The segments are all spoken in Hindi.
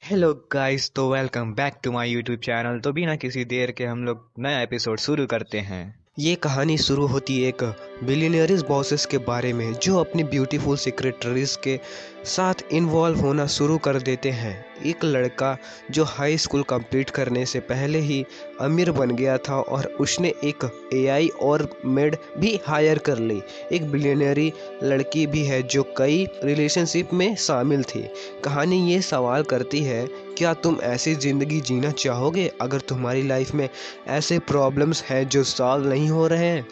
हेलो गाइस, तो welcome back to my YouTube channel. तो बिना किसी देर के हम लोग नया एपिसोड शुरू करते हैं। ये कहानी शुरू होती है एक बिलियनरियस बॉसेस के बारे में जो अपनी ब्यूटीफुल सेक्रेटरीज के साथ इन्वॉल्व होना शुरू कर देते हैं। एक लड़का जो हाई स्कूल कंप्लीट करने से पहले ही अमीर बन गया था और उसने एक एआई और मेड भी हायर कर ली। एक बिलियनरी लड़की भी है जो कई रिलेशनशिप में शामिल थी। कहानी ये सवाल करती है, क्या तुम ऐसी ज़िंदगी जीना चाहोगे अगर तुम्हारी लाइफ में ऐसे प्रॉब्लम्स हैं जो सॉल्व नहीं हो रहे हैं,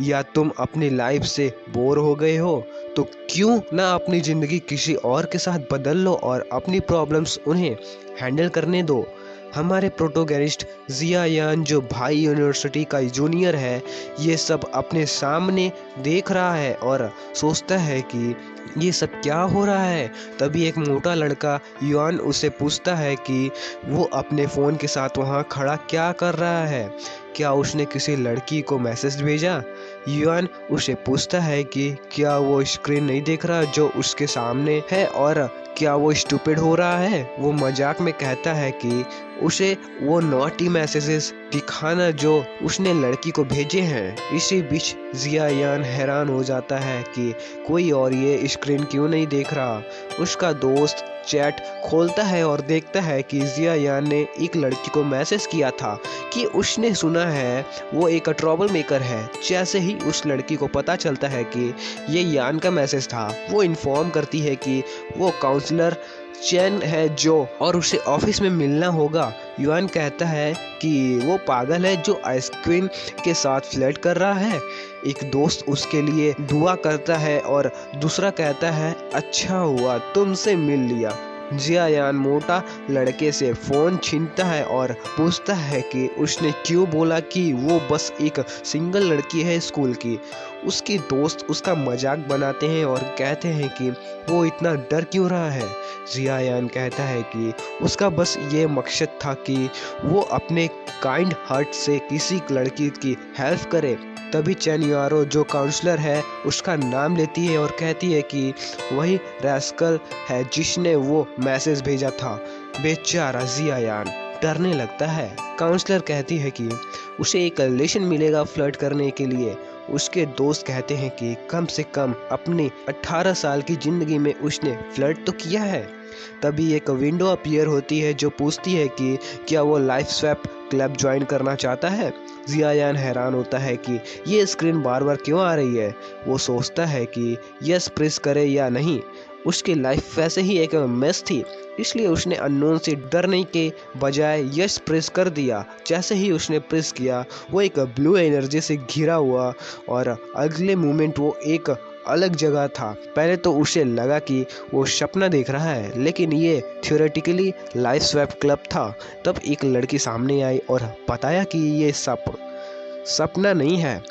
या तुम अपनी लाइफ से बोर हो गए हो? तो क्यों ना अपनी ज़िंदगी किसी और के साथ बदल लो और अपनी प्रॉब्लम्स उन्हें हैंडल करने दो। हमारे प्रोटोगनिस्ट जिया यान, जो भाई यूनिवर्सिटी का जूनियर है, ये सब अपने सामने देख रहा है और सोचता है कि ये सब क्या हो रहा है। तभी एक मोटा लड़का युआन उसे पूछता है कि वो अपने फ़ोन के साथ वहाँ खड़ा क्या कर रहा है। क्या उसने किसी लड़की को मैसेज भेजा? युआन उसे पूछता है कि क्या वो स्क्रीन नहीं देख रहा जो उसके सामने है, और क्या वो स्टूपिड हो रहा है। वो मजाक में कहता है कि उसे वो नॉटी मैसेजेस दिखाना जो उसने लड़की को भेजे हैं। इसी बीच जिया यान हैरान हो जाता है कि कोई और ये स्क्रीन क्यों नहीं देख रहा। उसका दोस्त चैट खोलता है और देखता है कि जिया यान ने एक लड़की को मैसेज किया था कि उसने सुना है वो एक ट्रबल मेकर है। जैसे ही उस लड़की को पता चलता है कि ये यान का मैसेज था, वो इन्फॉर्म करती है कि वो काउंसलर चैन है जो और उसे ऑफिस में मिलना होगा। युआन कहता है कि वो पागल है जो आइसक्रीम के साथ फ्लर्ट कर रहा है। एक दोस्त उसके लिए दुआ करता है और दूसरा कहता है, अच्छा हुआ तुमसे मिल लिया। जिया यान मोटा लड़के से फ़ोन छीनता है और पूछता है कि उसने क्यों बोला कि वो बस एक सिंगल लड़की है स्कूल की। उसकी दोस्त उसका मजाक बनाते हैं और कहते हैं कि वो इतना डर क्यों रहा है। जिया यान कहता है कि उसका बस ये मकसद था कि वो अपने काइंड हार्ट से किसी लड़की की हेल्प करे। तभी चैन यारो, जो काउंसलर है, उसका नाम लेती है और कहती है कि वही रैस्कल है जिसने वो मैसेज भेजा था। बेचारा जिया यान डरने लगता है। काउंसलर कहती है कि उसे एक रिलेशन मिलेगा फ्लर्ट करने के लिए। उसके दोस्त कहते हैं कि कम से कम अपनी 18 साल की ज़िंदगी में उसने फ्लर्ट तो किया है। तभी एक विंडो अपीयर होती है जो पूछती है कि क्या वो लाइफ स्वैप क्लब ज्वाइन करना चाहता है। जिया यान हैरान होता है कि ये स्क्रीन बार बार क्यों आ रही है। वो सोचता है कि यस प्रेस करे या नहीं। उसकी लाइफ वैसे ही एक मेस थी, इसलिए उसने अननोन से डरने के बजाय यस प्रेस कर दिया। जैसे ही उसने प्रेस किया, वो एक ब्लू एनर्जी से घिरा हुआ और अगले मोमेंट वो एक अलग जगह था। पहले तो उसे लगा कि वो सपना देख रहा है, लेकिन ये थ्योरेटिकली लाइफ स्वैप क्लब था। तब एक लड़की सामने आई और बताया कि ये सपना नहीं है।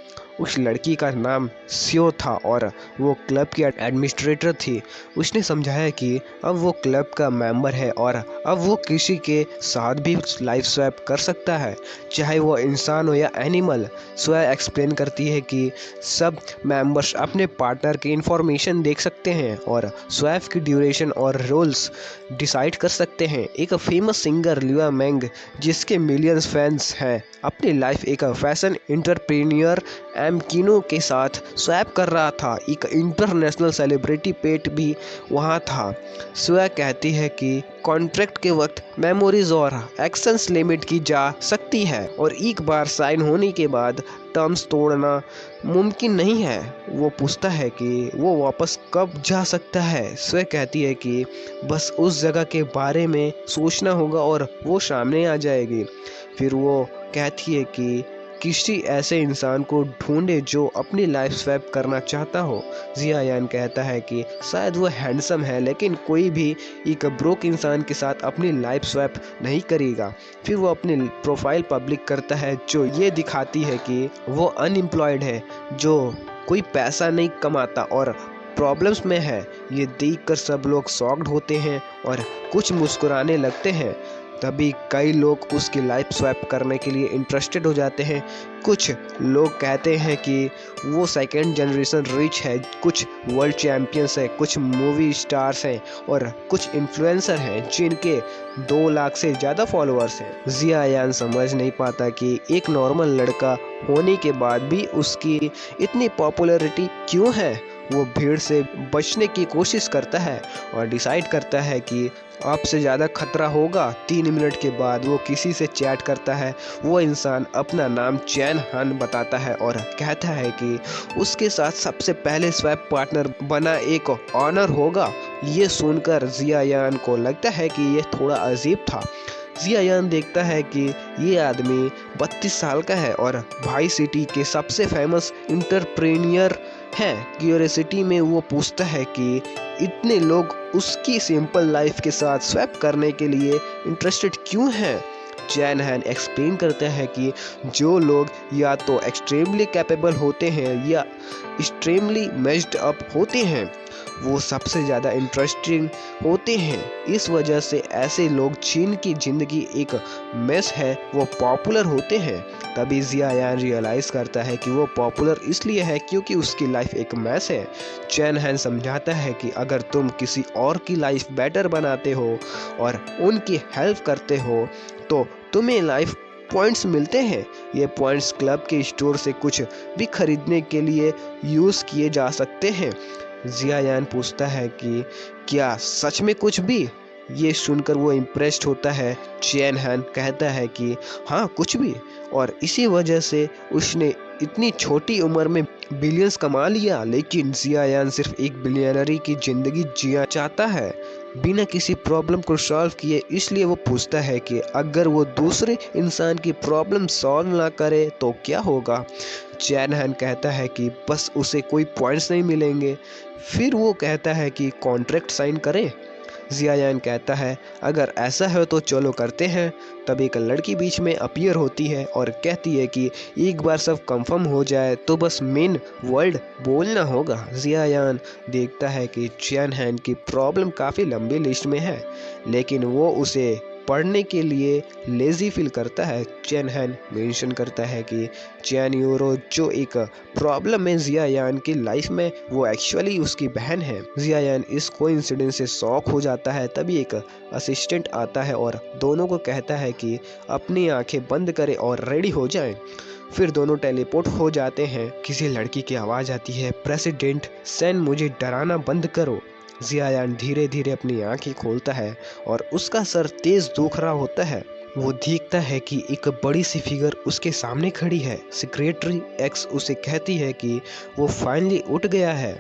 उस लड़की का नाम सियो था और वो क्लब की एडमिनिस्ट्रेटर थी। उसने समझाया कि अब वो क्लब का मेंबर है और अब वो किसी के साथ भी लाइफ स्वैप कर सकता है, चाहे वो इंसान हो या एनिमल। स्वयं एक्सप्लेन करती है कि सब मेंबर्स अपने पार्टनर की इंफॉर्मेशन देख सकते हैं और स्वैप की ड्यूरेशन और रोल्स डिसाइड कर सकते हैं। एक फेमस सिंगर लिया मेंग, जिसके मिलियंस फैंस हैं, अपनी लाइफ एक फैशन एंटरप्रेन्योर एमकिनो के साथ स्वैप कर रहा था। एक इंटरनेशनल सेलिब्रिटी पेट भी वहाँ था। स्वयं कहती है कि कॉन्ट्रैक्ट के वक्त मेमोरीज और एक्शंस लिमिट की जा सकती है और एक बार साइन होने के बाद टर्म्स तोड़ना मुमकिन नहीं है। वो पूछता है कि वो वापस कब जा सकता है। स्वयं कहती है कि बस उस जगह के बारे में सोचना होगा और वो सामने आ जाएगी। फिर वो कहती है कि किसी ऐसे इंसान को ढूंढे जो अपनी लाइफ स्वैप करना चाहता हो। जिया यान कहता है कि शायद वो हैंडसम है, लेकिन कोई भी एक ब्रोक इंसान के साथ अपनी लाइफ स्वैप नहीं करेगा। फिर वो अपनी प्रोफाइल पब्लिक करता है जो ये दिखाती है कि वो अनएम्प्लॉयड है, जो कोई पैसा नहीं कमाता और प्रॉब्लम्स में है। ये देखकर सब लोग शॉक्ड होते हैं और कुछ मुस्कुराने लगते हैं। तभी कई लोग उसकी लाइफ स्वैप करने के लिए इंटरेस्टेड हो जाते हैं। कुछ लोग कहते हैं कि वो सेकंड जनरेशन रिच है, कुछ वर्ल्ड चैंपियंस है, कुछ मूवी स्टार्स हैं और कुछ इन्फ्लुएंसर हैं जिनके 2 लाख से ज़्यादा फॉलोअर्स हैं। जिया यान समझ नहीं पाता कि एक नॉर्मल लड़का होने के बाद भी उसकी इतनी पॉपुलैरिटी क्यों है। वो भीड़ से बचने की कोशिश करता है और डिसाइड करता है कि अब से ज़्यादा खतरा होगा। 3 मिनट के बाद वो किसी से चैट करता है। वो इंसान अपना नाम चैन हान बताता है और कहता है कि उसके साथ सबसे पहले स्वैप पार्टनर बना एक ऑनर होगा। ये सुनकर जिया यान को लगता है कि ये थोड़ा अजीब था। जिया यान देखता है कि ये आदमी 32 साल का है और भाई सिटी के सबसे फेमस इंटरप्रेन्योर है। क्यूरियोसिटी में वो पूछता है कि इतने लोग उसकी सिंपल लाइफ के साथ स्वैप करने के लिए इंटरेस्टेड क्यों हैं। चैन हैन एक्सप्लेन करता है कि जो लोग या तो एक्सट्रीमली कैपेबल होते हैं या एक्सट्रीमली मेज्ड अप होते हैं वो सबसे ज़्यादा इंटरेस्टिंग होते हैं। इस वजह से ऐसे लोग जिनकी ज़िंदगी एक मेस है वो पॉपुलर होते हैं। तभी जिया यान रियलाइज़ करता है कि वो पॉपुलर इसलिए है क्योंकि उसकी लाइफ एक मैस है। चैन हैन समझाता है कि अगर तुम किसी और की लाइफ बेटर बनाते हो और उनकी हेल्प करते हो तो तुम्हें लाइफ पॉइंट्स मिलते हैं। ये पॉइंट्स क्लब के स्टोर से कुछ भी खरीदने के लिए यूज़ किए जा सकते हैं। जिया यान पूछता है कि क्या सच में कुछ भी। ये सुनकर वो इम्प्रेस्ड होता है। चैन हैन कहता है कि हाँ कुछ भी, और इसी वजह से उसने इतनी छोटी उम्र में बिलियंस कमा लिया। लेकिन जिया यान सिर्फ एक बिलियनरी की ज़िंदगी जिया चाहता है बिना किसी प्रॉब्लम को सॉल्व किए। इसलिए वो पूछता है कि अगर वो दूसरे इंसान की प्रॉब्लम सॉल्व ना करे तो क्या होगा। चैन हैन कहता है कि बस उसे कोई पॉइंट्स नहीं मिलेंगे। फिर वो कहता है कि कॉन्ट्रैक्ट साइन करें। जिया यान कहता है अगर ऐसा है तो चलो करते हैं। तब एक लड़की बीच में अपीयर होती है और कहती है कि एक बार सब कंफर्म हो जाए तो बस मेन वर्ड बोलना होगा। जिया यान देखता है कि चैन हैन की प्रॉब्लम काफ़ी लंबी लिस्ट में है लेकिन वो उसे पढ़ने के लिए लेजी फील करता है। चैन हैन मेंशन करता है कि चैन यूरो जो एक प्रॉब्लम है जिया यान की लाइफ में वो एक्चुअली उसकी बहन है। जिया यान इस कोइंसिडेंस से शॉक हो जाता है। तभी एक असिस्टेंट आता है और दोनों को कहता है कि अपनी आंखें बंद करें और रेडी हो जाएं। फिर दोनों टेलीपोर्ट हो जाते हैं। किसी लड़की की आवाज़ आती है, प्रेसिडेंट सेन मुझे डराना बंद करो। जिया यान धीरे धीरे अपनी आंखें खोलता है और उसका सर तेज दुख रहा होता है। वो देखता है कि एक बड़ी सी फिगर उसके सामने खड़ी है। सेक्रेटरी एक्स उसे कहती है कि वो फाइनली उठ गया है।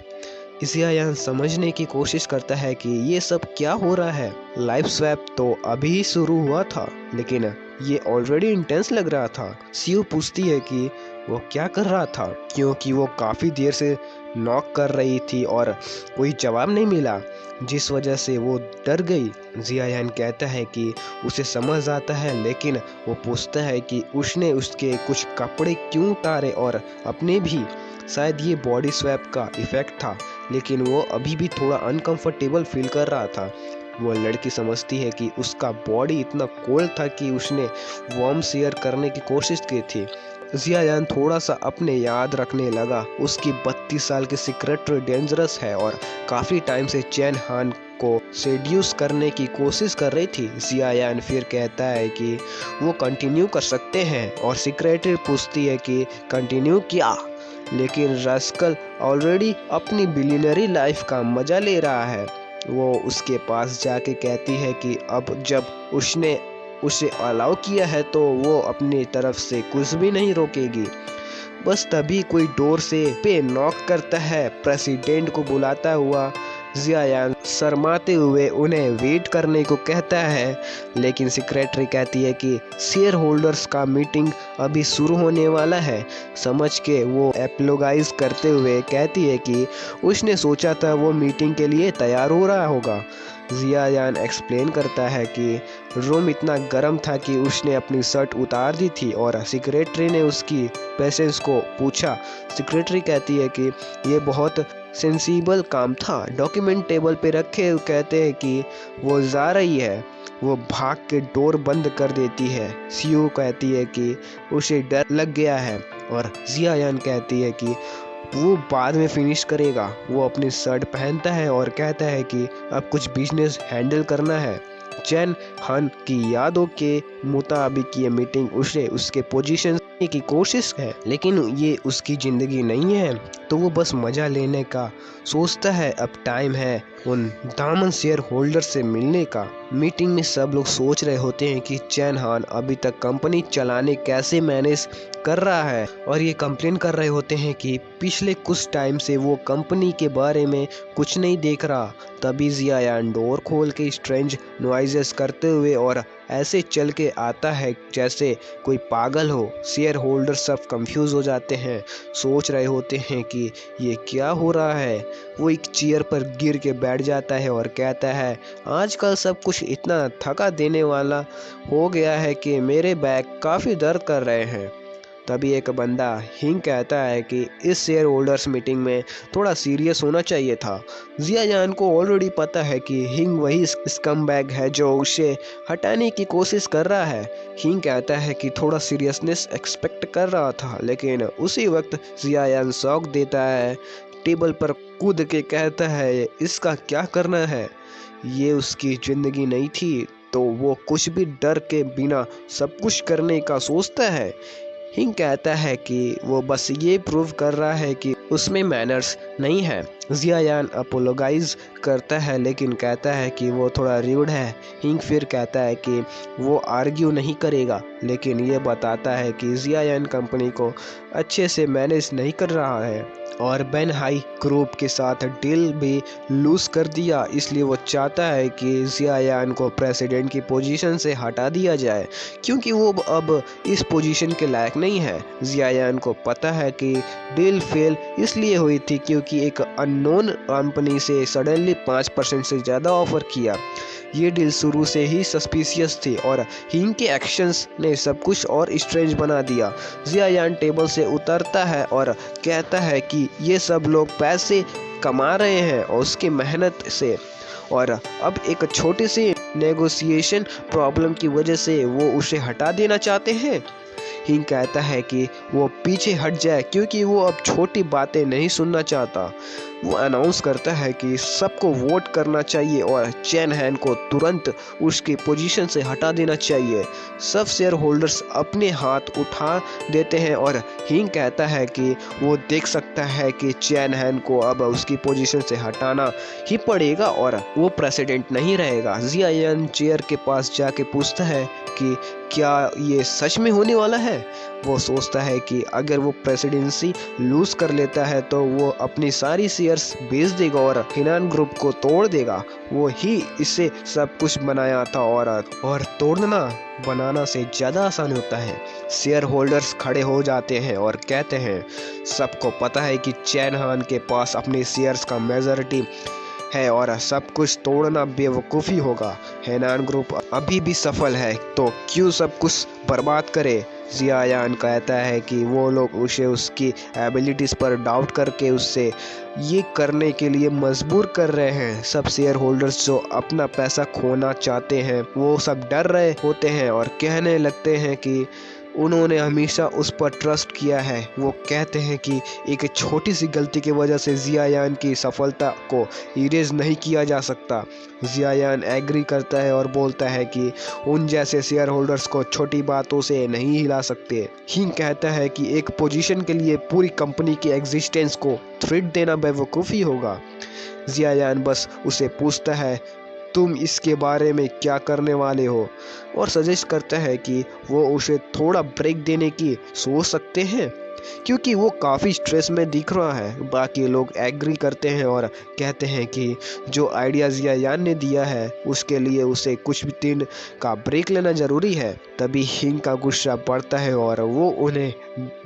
जिया यान समझने की कोशिश करता है कि ये सब क्या हो रहा है। लाइफ स्वैप तो अभी ही शुरू हुआ था लेकिन ये ऑलरेडी इंटेंस लग रहा था। सीयू पूछती है कि वो क्या कर रहा था क्योंकि वो काफ़ी देर से नॉक कर रही थी और कोई जवाब नहीं मिला जिस वजह से वो डर गई। जिया यान कहता है कि उसे समझ आता है लेकिन वो पूछता है कि उसने उसके कुछ कपड़े क्यों उतारे और अपने भी। शायद ये बॉडी स्वैप का इफेक्ट था लेकिन वो अभी भी थोड़ा अनकंफर्टेबल फील कर रहा था। वो लड़की समझती है कि उसका बॉडी इतना कोल्ड था कि उसने वार्म शेयर करने की कोशिश की थी। जिया यान थोड़ा सा अपने याद रखने लगा। उसकी 32 साल की सेक्रेटरी डेंजरस है और काफ़ी टाइम से चैन हान को सेड्यूस करने की कोशिश कर रही थी। जिया यान फिर कहता है कि वो कंटिन्यू कर सकते हैं और सेक्रेटरी पूछती है कि कंटिन्यू क्या, लेकिन रास्कल ऑलरेडी अपनी बिलियनरी लाइफ का मज़ा ले रहा है। वो उसके पास जाके कहती है कि अब जब उसने उसे अलाउ किया है तो वो अपनी तरफ से कुछ भी नहीं रोकेगी। बस तभी कोई डोर से पे नॉक करता है। प्रेसिडेंट को बुलाता हुआ जिया यान शर्माते हुए उन्हें वेट करने को कहता है लेकिन सेक्रेटरी कहती है कि शेयर होल्डर्स का मीटिंग अभी शुरू होने वाला है। समझ के वो एप्लोगाइज करते हुए कहती है कि उसने सोचा था वो मीटिंग के लिए तैयार हो रहा होगा। जियायान एक्सप्लेन करता है कि रूम इतना गर्म था कि उसने अपनी शर्ट उतार दी थी और सेक्रेटरी ने उसकी पेशेंस को पूछा। सेक्रेटरी कहती है कि ये बहुत सेंसिबल काम था। डॉक्यूमेंट टेबल पे रखे कहते हैं कि वो जा रही है। वो भाग के डोर बंद कर देती है। सीयू कहती है कि उसे डर लग गया है और जियायान कहती है कि वो बाद में फिनिश करेगा। वो अपनी शर्ट पहनता है और कहता है कि अब कुछ बिजनेस हैंडल करना है। चैन हान की यादों के मुताबिक ये मीटिंग उसे उसके पोजीशन की कोशिश है, लेकिन ये उसकी ज़िंदगी नहीं है, तो वो बस मज़ा लेने का सोचता है। अब टाइम है उन दामन शेयर होल्डर से मिलने का। मीटिंग में सब लोग सोच रहे होते हैं कि चैन हान अभी तक कंपनी चलाने कैसे मैनेज कर रहा है और ये कंप्लेन कर रहे होते हैं कि पिछले कुछ टाइम से वो कंपनी के बारे में कुछ नहीं देख रहा। तभी जियायान डोर खोल के स्ट्रेंज नॉइजेस करते हुए और ऐसे चल के आता है जैसे कोई पागल हो। शेयर होल्डर सब कंफ्यूज हो जाते हैं, सोच रहे होते हैं कि ये क्या हो रहा है। वो एक चेयर पर गिर के बैठ जाता है और कहता है, आजकल सब कुछ इतना थका देने वाला हो गया है कि मेरे बैक काफ़ी दर्द कर रहे हैं। तभी एक बंदा हिंग कहता है कि इस शेयर होल्डर्स मीटिंग में थोड़ा सीरियस होना चाहिए था। जियायान को ऑलरेडी पता है कि हिंग वही स्कमबैग है जो उसे हटाने की कोशिश कर रहा है। हिंग कहता है कि थोड़ा सीरियसनेस एक्सपेक्ट कर रहा था, लेकिन उसी वक्त जियायान शॉक देता है। टेबल पर कूद के कहता है, इसका क्या करना है? ये उसकी ज़िंदगी नहीं थी, तो वो कुछ भी डर के बिना सब कुछ करने का सोचता है। हिंग कहता है कि वो बस ये प्रूव कर रहा है कि उसमें मैनर्स नहीं है। जियायान अपोलोगाइज करता है लेकिन कहता है कि वो थोड़ा र्यूड है। हिंग फिर कहता है कि वो आर्ग्यू नहीं करेगा, लेकिन ये बताता है कि जियायान कंपनी को अच्छे से मैनेज नहीं कर रहा है और बेन हाई ग्रुप के साथ डील भी लूज कर दिया। इसलिए वो चाहता है कि जियायान को प्रेसिडेंट की पोजीशन से हटा दिया जाए, क्योंकि वो अब इस पोजीशन के लायक नहीं है। जियायान को पता है कि डील फेल इसलिए हुई थी क्योंकि एक अननोन कंपनी से सडनली 5% से ज़्यादा ऑफर किया। ये डील शुरू से ही सस्पिशियस थी और हिंग के एक्शंस ने सब कुछ और स्ट्रेंज बना दिया। जियायान टेबल से उतरता है और कहता है कि ये सब लोग पैसे कमा रहे हैं और उसकी मेहनत से, और अब एक छोटी सी नेगोशिएशन प्रॉब्लम की वजह से वो उसे हटा देना चाहते हैं। हिंग कहता है कि वो पीछे हट जाए क्योंकि वो अब छोटी बातें नहीं सुनना चाहता। वो अनाउंस करता है कि सबको वोट करना चाहिए और चैन हैन को तुरंत उसकी पोजीशन से हटा देना चाहिए। सब शेयर होल्डर्स अपने हाथ उठा देते हैं और हिंग कहता है कि वो देख सकता है कि चैन हैन को अब उसकी पोजीशन से हटाना ही पड़ेगा और वो प्रेसिडेंट नहीं रहेगा। जियायान चेयर के पास जाके पूछता है कि क्या ये सच में होने वाला है। वो सोचता है कि अगर वो प्रेसिडेंसी लूज कर लेता है तो वो अपनी सारी शेयर्स बेच देगा और हिनान ग्रुप को तोड़ देगा। वो ही इससे सब कुछ बनाया था और तोड़ना बनाना से ज़्यादा आसान होता है। शेयर होल्डर्स खड़े हो जाते हैं और कहते हैं, सबको पता है कि चैन हान के पास अपने शेयर्स का मेजॉरिटी है और सब कुछ तोड़ना बेवकूफ़ी होगा। हेनान ग्रुप अभी भी सफल है, तो क्यों सब कुछ बर्बाद करे। जियायान कहता है कि वो लोग उसे उसकी एबिलिटीज़ पर डाउट करके उससे ये करने के लिए मजबूर कर रहे हैं। सब शेयर होल्डर्स जो अपना पैसा खोना चाहते हैं वो सब डर रहे होते हैं और कहने लगते हैं कि उन्होंने हमेशा उस पर ट्रस्ट किया है। वो कहते हैं कि एक छोटी सी गलती की वजह से जियायान की सफलता को इरेज नहीं किया जा सकता। जियायान एग्री करता है और बोलता है कि उन जैसे शेयर होल्डर्स को छोटी बातों से नहीं हिला सकते। हिंग कहता है कि एक पोजीशन के लिए पूरी कंपनी की एग्जिस्टेंस को थ्रेट देना बेवकूफ़ी होगा। जियायान बस उसे पूछता है, तुम इसके बारे में क्या करने वाले हो, और सजेस्ट करता है कि वो उसे थोड़ा ब्रेक देने की सोच सकते हैं। क्योंकि वो काफ़ी स्ट्रेस में दिख रहा है। बाकी लोग एग्री करते हैं और कहते हैं कि जो आइडिया जियायान ने दिया है उसके लिए उसे कुछ भी दिन का ब्रेक लेना ज़रूरी है। तभी हिंग का गुस्सा बढ़ता है और वो उन्हें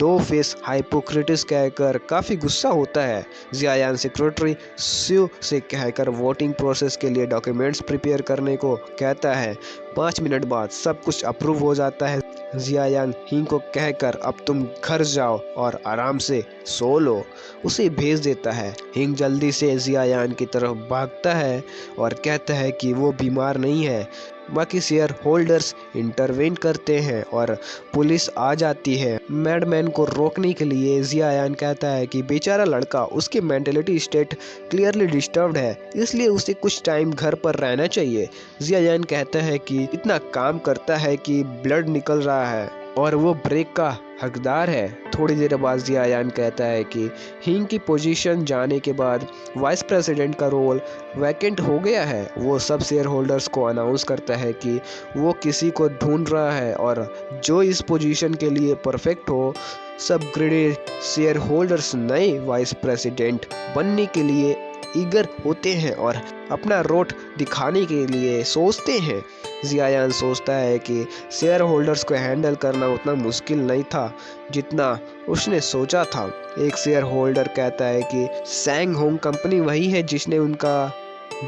दो फेस हाइपोक्रेटिस कहकर काफ़ी गुस्सा होता है। जियायान सेक्रेटरी स्यू से कहकर वोटिंग प्रोसेस के लिए डॉक्यूमेंट्स प्रिपेयर करने को कहता है। 5 मिनट बाद सब कुछ अप्रूव हो जाता है। जियायान हिंग को कहकर अब तुम घर जाओ और आराम से सो लो उसे भेज देता है। हिंग जल्दी से जियायान की तरफ भागता है और कहता है कि वो बीमार नहीं है। बाकी शेयर होल्डर्स इंटरवेन करते हैं और पुलिस आ जाती है। मैडमैन को रोकने के लिए जियायान कहता है कि बेचारा लड़का, उसकी मेंटलिटी स्टेट क्लियरली डिस्टर्ब्ड है, इसलिए उसे कुछ टाइम घर पर रहना चाहिए। जियायान कहता है कि इतना काम करता है कि ब्लड निकल रहा है और वो ब्रेक का हकदार है। थोड़ी देर बाद जियायान कहता है कि हिंग की पोजीशन जाने के बाद वाइस प्रेसिडेंट का रोल वैकेंट हो गया है। वो सब शेयर होल्डर्स को अनाउंस करता है कि वो किसी को ढूंढ रहा है और जो इस पोजीशन के लिए परफेक्ट हो। सब ग्रेडेड शेयर होल्डर्स नए वाइस प्रेसिडेंट बनने के लिए ईगर होते हैं और अपना रोट दिखाने के लिए सोचते हैं। जियायान सोचता है कि शेयर होल्डर्स को हैंडल करना उतना मुश्किल नहीं था जितना उसने सोचा था। एक शेयर होल्डर कहता है कि सैंग होंग कंपनी वही है जिसने उनका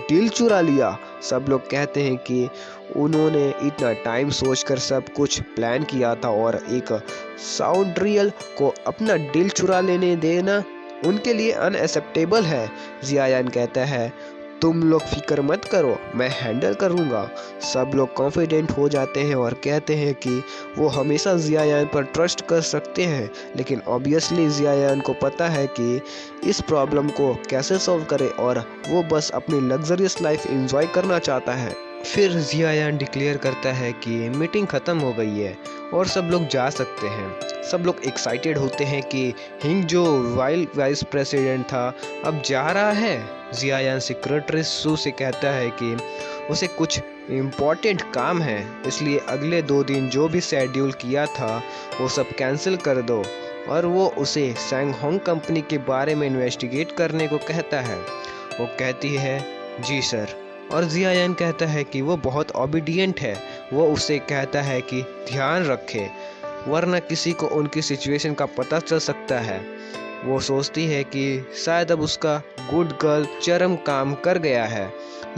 डील चुरा लिया। सब लोग कहते हैं कि उन्होंने इतना टाइम सोचकर सब कुछ प्लान किया था और एक साउंड्रियल को अपना डील चुरा लेने देना उनके लिए अनएक्सेप्टेबल है। जियायान कहता है तुम लोग फिक्र मत करो, मैं हैंडल करूँगा। सब लोग कॉन्फिडेंट हो जाते हैं और कहते हैं कि वो हमेशा जियायान पर ट्रस्ट कर सकते हैं। लेकिन ऑब्वियसली जियायान को पता है कि इस प्रॉब्लम को कैसे सॉल्व करे और वो बस अपनी लग्जरियस लाइफ एंजॉय करना चाहता है। फिर जियायान डिक्लेयर करता है कि मीटिंग ख़त्म हो गई है और सब लोग जा सकते हैं। सब लोग एक्साइटेड होते हैं कि हिंग जो वाइस प्रेसिडेंट था अब जा रहा है। जियायान सेक्रेटरी सू से कहता है कि उसे कुछ इम्पोर्टेंट काम है, इसलिए अगले 2 दिन जो भी शेड्यूल किया था वो सब कैंसिल कर दो और वो उसे सैंग होंग कंपनी के बारे में इन्वेस्टिगेट करने को कहता है। वो कहती है जी सर, और जियायान कहता है कि वो बहुत ओबीडिएंट है। वो उसे कहता है कि ध्यान रखे वरना किसी को उनकी सिचुएशन का पता चल सकता है। वो सोचती है कि शायद अब उसका गुड गर्ल चरम काम कर गया है,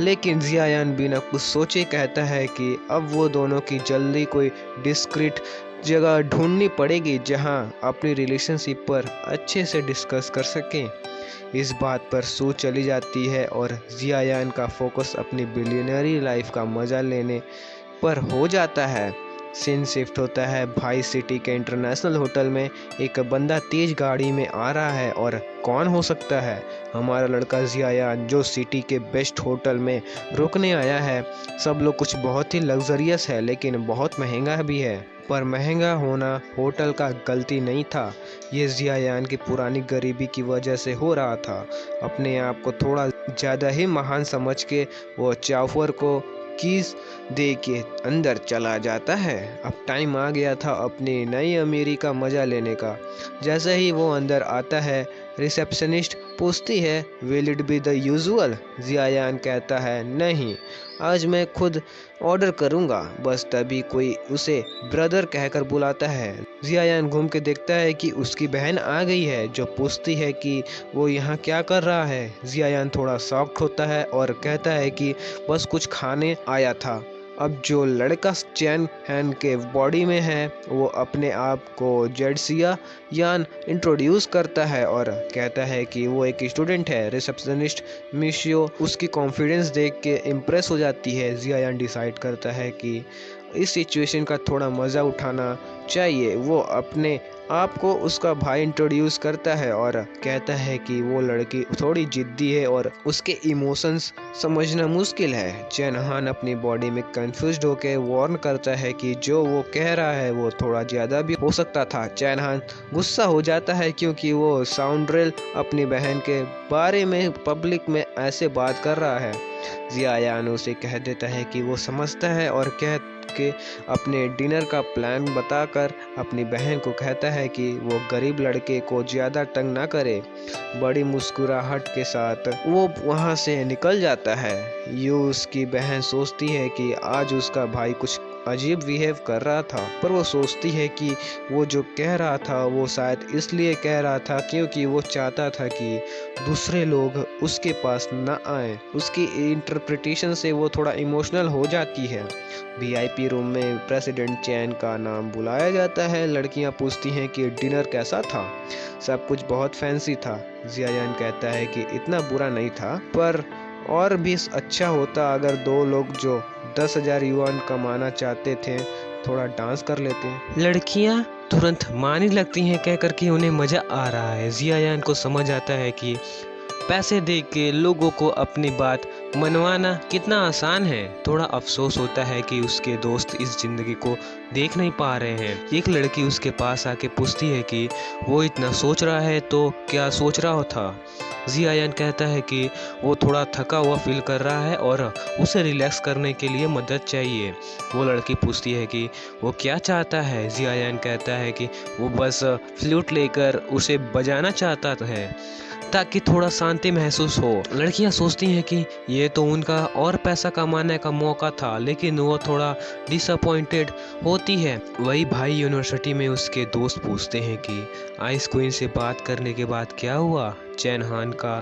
लेकिन जियायान बिना कुछ सोचे कहता है कि अब वो दोनों की जल्दी कोई डिस्क्रीट जगह ढूंढनी पड़ेगी जहां अपनी रिलेशनशिप पर अच्छे से डिस्कस कर सकें। इस बात पर सू चली जाती है और जियायान का फोकस अपनी बिलियनरी लाइफ का मजा लेने पर हो जाता है। सीन शिफ्ट होता है भाई सिटी के इंटरनेशनल होटल में। एक बंदा तेज गाड़ी में आ रहा है और कौन हो सकता है, हमारा लड़का जियायान जो सिटी के बेस्ट होटल में रुकने आया है। सब लोग कुछ बहुत ही लग्जरियस है लेकिन बहुत महंगा भी है, पर महंगा होना होटल का गलती नहीं था, ये जियायान की पुरानी गरीबी की वजह से हो रहा था। अपने आप को थोड़ा ज़्यादा ही महान समझ के वो चाफर को कीज दे के अंदर चला जाता है। अब टाइम आ गया था अपनी नई अमीरी का मज़ा लेने का। जैसे ही वो अंदर आता है रिसेप्शनिस्ट पूछती है will it be the usual. Jiayan कहता है नहीं, आज मैं खुद ऑर्डर करूँगा। बस तभी कोई उसे ब्रदर कहकर बुलाता है। जियायान घूम के देखता है कि उसकी बहन आ गई है जो पूछती है कि वो यहाँ क्या कर रहा है। जियायान थोड़ा शॉक्ड होता है और कहता है कि बस कुछ खाने आया था। अब जो लड़का चैन हैन के बॉडी में है वो अपने आप को जेडसिया यान इंट्रोड्यूस करता है और कहता है कि वो एक स्टूडेंट है। रिसेप्शनिस्ट मिशियो उसकी कॉन्फिडेंस देख के इम्प्रेस हो जाती है। जियायान डिसाइड करता है कि इस सिचुएशन का थोड़ा मज़ा उठाना चाहिए। वो अपने आप को उसका भाई इंट्रोड्यूस करता है और कहता है कि वो लड़की थोड़ी जिद्दी है और उसके इमोशंस समझना मुश्किल है। चैन हान अपनी बॉडी में कंफ्यूज्ड होकर वार्न करता है कि जो वो कह रहा है वो थोड़ा ज़्यादा भी हो सकता था। चैन हान गुस्सा हो जाता है क्योंकि वो साउंड्रेल अपनी बहन के बारे में पब्लिक में ऐसे बात कर रहा है। जियायान उसे कह देता है कि वो समझता है और के अपने डिनर का प्लान बताकर अपनी बहन को कहता है कि वो गरीब लड़के को ज़्यादा तंग ना करे। बड़ी मुस्कुराहट के साथ वो वहाँ से निकल जाता है। यूँ उसकी बहन सोचती है कि आज उसका भाई कुछ अजीब बिहेव कर रहा था, पर वो सोचती है कि वो जो कह रहा था वो शायद इसलिए कह रहा था क्योंकि वो चाहता था कि दूसरे लोग उसके पास न आए। उसकी इंटरप्रिटेशन से वो थोड़ा इमोशनल हो जाती है। वीआईपी रूम में प्रेसिडेंट चैन का नाम बुलाया जाता है। लड़कियां पूछती हैं कि डिनर कैसा था। सब कुछ बहुत फैंसी था। जियायान कहता है कि इतना बुरा नहीं था, पर और भी अच्छा होता अगर दो लोग जो 10,000 युआन कमाना चाहते थे थोड़ा डांस कर लेते। लड़कियां तुरंत मानने लगती हैं कहकर कि उन्हें मजा आ रहा है। जियायान को समझ आता है कि पैसे दे के लोगों को अपनी बात मनवाना कितना आसान है। थोड़ा अफसोस होता है कि उसके दोस्त इस जिंदगी को देख नहीं पा रहे हैं। एक लड़की उसके पास आके पूछती है कि वो इतना सोच रहा है तो क्या सोच रहा था। जियायान कहता है कि वो थोड़ा थका हुआ फील कर रहा है और उसे रिलैक्स करने के लिए मदद चाहिए। वो लड़की पूछती है कि वो क्या चाहता है। जियायान कहता है कि वो बस फ्लूट लेकर उसे बजाना चाहता है ताकि थोड़ा शांति महसूस हो। लड़कियां सोचती हैं कि ये तो उनका और पैसा कमाने का मौका था, लेकिन वो थोड़ा डिसअपॉइंटेड होती है। वही भाई यूनिवर्सिटी में उसके दोस्त पूछते हैं कि आइस क्वीन से बात करने के बाद क्या हुआ। चैन हान का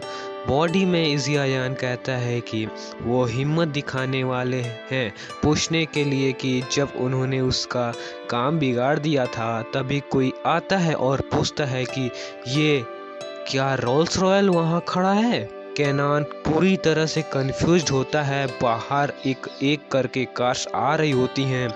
बॉडी में जियायान कहता है कि वो हिम्मत दिखाने वाले हैं पूछने के लिए कि जब उन्होंने उसका काम बिगाड़ दिया था तभी कोई आता है और पूछता है कि ये क्या रोल्स रॉयल वहाँ खड़ा है। केनान पूरी तरह से कंफ्यूज्ड होता है। बाहर एक एक करके कार्स आ रही होती हैं।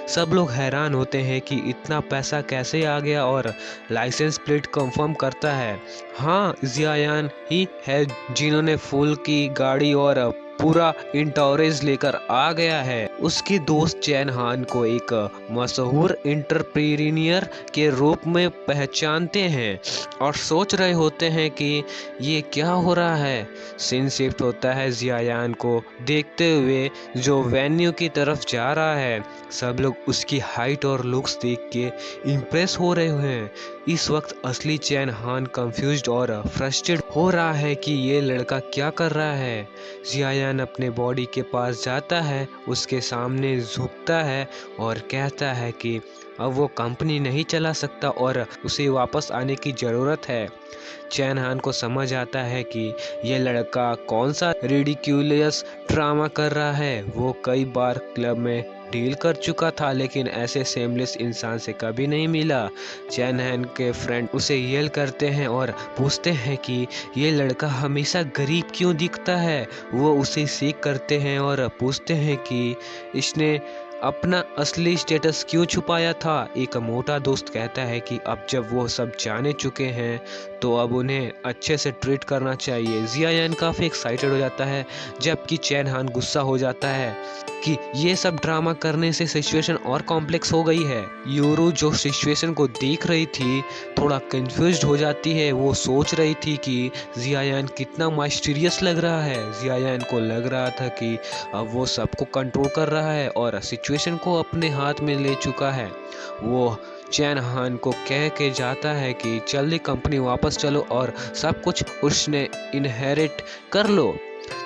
सब लोग हैरान होते हैं कि इतना पैसा कैसे आ गया और लाइसेंस प्लेट कंफर्म करता है हाँ जियायान ही है जिन्होंने फूल की गाड़ी और पूरा इंटोरेज लेकर आ गया है। उसके दोस्त चैन हान को एक मशहूर एंटरप्रेन्योर के रूप में पहचानते हैं और सोच रहे होते हैं कि ये क्या हो रहा है। सीन शिफ्ट होता है जियायान को देखते हुए जो वेन्यू की तरफ जा रहा है। सब लोग उसकी हाइट और लुक्स देख के इम्प्रेस हो रहे हैं। इस वक्त असली चैन हान कंफ्यूज्ड और फ्रस्ट्रेटेड हो रहा है कि ये लड़का क्या कर रहा है। जियायान अपने बॉडी के पास जाता है, उसके सामने झुकता है और कहता है कि अब वो कंपनी नहीं चला सकता और उसे वापस आने की ज़रूरत है। चैन हान को समझ आता है कि ये लड़का कौन सा रिडिक्यूलियस ड्रामा कर रहा है। वो कई बार क्लब में डील कर चुका था लेकिन ऐसे सेमलेस इंसान से कभी नहीं मिला। चैन हान के फ्रेंड उसे येल करते हैं और पूछते हैं कि ये लड़का हमेशा गरीब क्यों दिखता है। वो उसे सीख करते हैं और पूछते हैं कि इसने अपना असली स्टेटस क्यों छुपाया था। एक मोटा दोस्त कहता है कि अब जब वो सब जाने चुके हैं तो अब उन्हें अच्छे से ट्रीट करना चाहिए। जियायान काफ़ी एक्साइटेड हो जाता है जबकि चैन हान गुस्सा हो जाता है कि ये सब ड्रामा करने से सिचुएशन और कॉम्प्लेक्स हो गई है। यूरू जो सिचुएशन को देख रही थी थोड़ा कंफ्यूज्ड हो जाती है। वो सोच रही थी कि जियायान कितना माइस्टीरियस लग रहा है। जियायान को लग रहा था कि अब वो सबको कंट्रोल कर रहा है और सिचुएशन को अपने हाथ में ले चुका है। वो चैन हान को कह के जाता है कि जल्दी कंपनी वापस चलो और सब कुछ उसने इनहेरिट कर लो।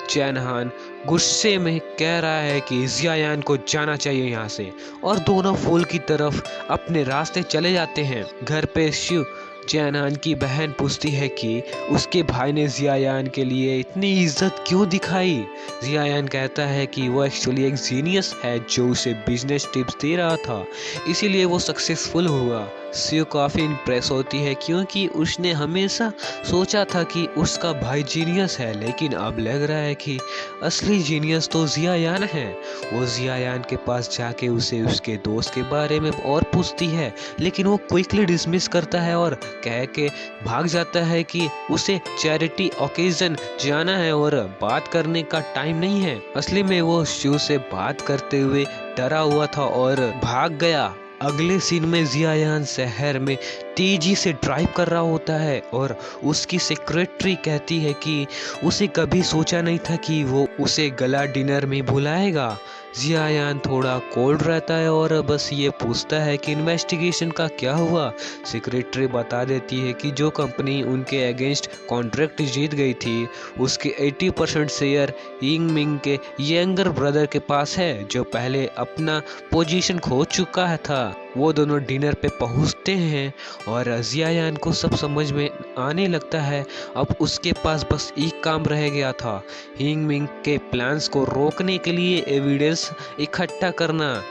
चैन हान गुस्से में कह रहा है कि जियायान को जाना चाहिए यहाँ से और दोनों फूल की तरफ अपने रास्ते चले जाते हैं। घर पे शिव चैन हान की बहन पूछती है कि उसके भाई ने जियायान के लिए इतनी इज्जत क्यों दिखाई। जियायान कहता है कि वो एक्चुअली एक जीनियस है जो उसे बिजनेस टिप्स दे रहा था, इसीलिए वो सक्सेसफुल हुआ। शिव काफ़ी इम्प्रेस होती है क्योंकि उसने हमेशा सोचा था कि उसका भाई जीनियस है, लेकिन अब लग रहा है कि असली जीनियस तो जियायान है। वो जियायान के पास जाके उसे उसके दोस्त के बारे में और पूछती है, लेकिन वो क्विकली डिसमिस करता है और कह के भाग जाता है कि उसे चैरिटी ओकेजन जाना है और बात करने का टाइम नहीं है। असली में वो शिव से बात करते हुए डरा हुआ था और भाग गया। अगले सीन में जियायान शहर में तेजी से ड्राइव कर रहा होता है और उसकी सेक्रेटरी कहती है कि उसे कभी सोचा नहीं था कि वो उसे गला डिनर में बुलाएगा। जियायान थोड़ा कोल्ड रहता है और बस ये पूछता है कि इन्वेस्टिगेशन का क्या हुआ। सेक्रेटरी बता देती है कि जो कंपनी उनके अगेंस्ट कॉन्ट्रैक्ट जीत गई थी उसके 80% शेयर यिंग मिंग के यंगर ब्रदर के पास है, जो पहले अपना पोजीशन खो चुका था। वो दोनों डिनर पे पहुंचते हैं और जियायान को सब समझ में आने लगता है। अब उसके पास बस एक काम रह गया था, यिंग मिंग के प्लान्स को रोकने के लिए एविडेंस इकट्ठा करना।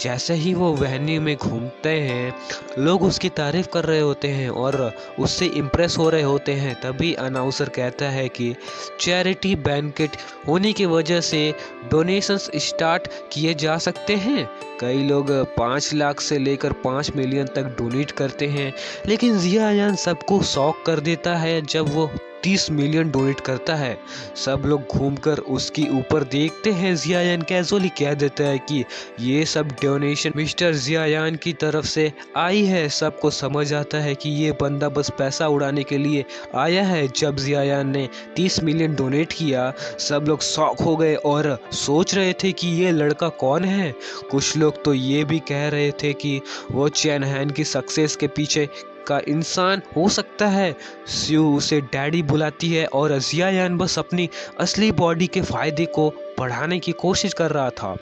जैसे ही वो वेन्यू में घूमते हैं, लोग उसकी तारीफ कर रहे होते हैं और उससे इम्प्रेस हो रहे होते हैं। तभी अनाउंसर कहता है कि चैरिटी बैंकेट होने की वजह से डोनेशंस स्टार्ट किए जा सकते हैं। कई लोग 5 लाख से लेकर 5 मिलियन तक डोनेट करते हैं, लेकिन जियायान सबको शॉक कर देता है जब वो 30 मिलियन डोनेट करता है। सब लोग घूमकर उसके ऊपर देखते हैं। जियायान कैजुअली कह देता है कि ये सब डोनेशन मिस्टर जियायान की तरफ से आई है। सबको समझ आता है कि ये बंदा बस पैसा उड़ाने के लिए आया है। जब जियायान ने 30 मिलियन डोनेट किया, सब लोग शॉक हो गए और सोच रहे थे कि ये लड़का कौन है। कुछ लोग तो ये भी कह रहे थे कि वो चैन हैन की सक्सेस के पीछे का इंसान हो सकता है। स्यू उसे डैडी बुलाती है और जियायान बस अपनी असली बॉडी के फायदे को बढ़ाने की कोशिश कर रहा था।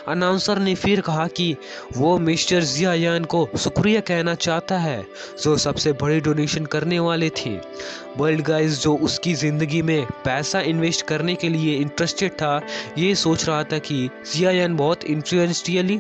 अनाउंसर ने फिर कहा कि वो मिस्टर जियायान को शुक्रिया कहना चाहता है, जो सबसे बड़ी डोनेशन करने वाले थे। वर्ल्ड गाइज जो उसकी ज़िंदगी में पैसा इन्वेस्ट करने के लिए इंटरेस्टेड था, ये सोच रहा था कि जियायान बहुत इन्फ्लुएंशियली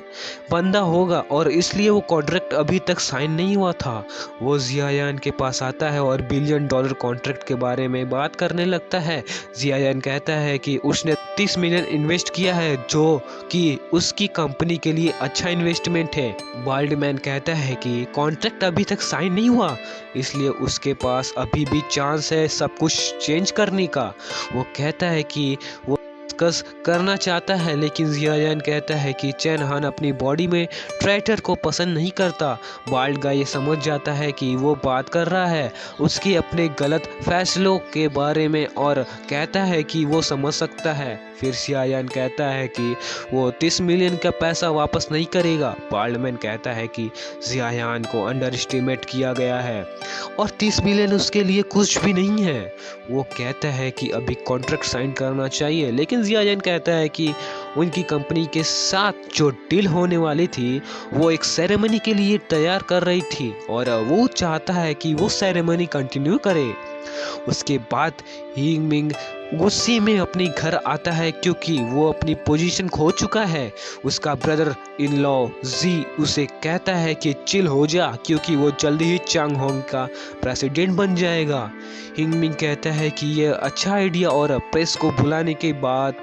बंदा होगा और इसलिए वो कॉन्ट्रैक्ट अभी तक साइन नहीं हुआ था। वो जियायान के पास आता है और $1 बिलियन कॉन्ट्रैक्ट के बारे में बात करने लगता है। जियायान कहता है कि उसने 30 मिलियन इन्वेस्ट किया है, जो कि उसकी कंपनी के लिए अच्छा इन्वेस्टमेंट है। वाइल्डमैन कहता है कि कॉन्ट्रैक्ट अभी तक साइन नहीं हुआ, इसलिए उसके पास अभी भी चांस है सब कुछ चेंज करने का। वो कहता है कि वो डिस्कस करना चाहता है, लेकिन जियायान कहता है कि चैन हान अपनी बॉडी में ट्रैटर को पसंद नहीं करता। वाइल्ड गाय ये समझ जाता है कि वो बात कर रहा है उसके अपने गलत फैसलों के बारे में और कहता है कि वो समझ सकता है। फिर जियायान कहता है कि वो 30 मिलियन का पैसा वापस नहीं करेगा। वाइल्डमैन कहता है कि जियायान को अंडर एस्टिमेट किया गया है और 30 मिलियन उसके लिए कुछ भी नहीं है। वो कहता है कि अभी कॉन्ट्रैक्ट साइन करना चाहिए, लेकिन जियायान कहता है कि उनकी कंपनी के साथ जो डील होने वाली थी वो एक सेरेमनी के लिए तैयार कर रही थी और वो चाहता है कि वो सेरेमनी कंटिन्यू करे। उसके बाद यिंग मिंग गुस्से में अपने घर आता है क्योंकि वो अपनी पोजीशन खो चुका है। उसका ब्रदर इन लॉ जी उसे कहता है कि चिल हो जा, क्योंकि वो जल्दी ही चांग होंग का प्रेसिडेंट बन जाएगा। यिंग मिंग कहता है कि ये अच्छा आइडिया और प्रेस को बुलाने की बात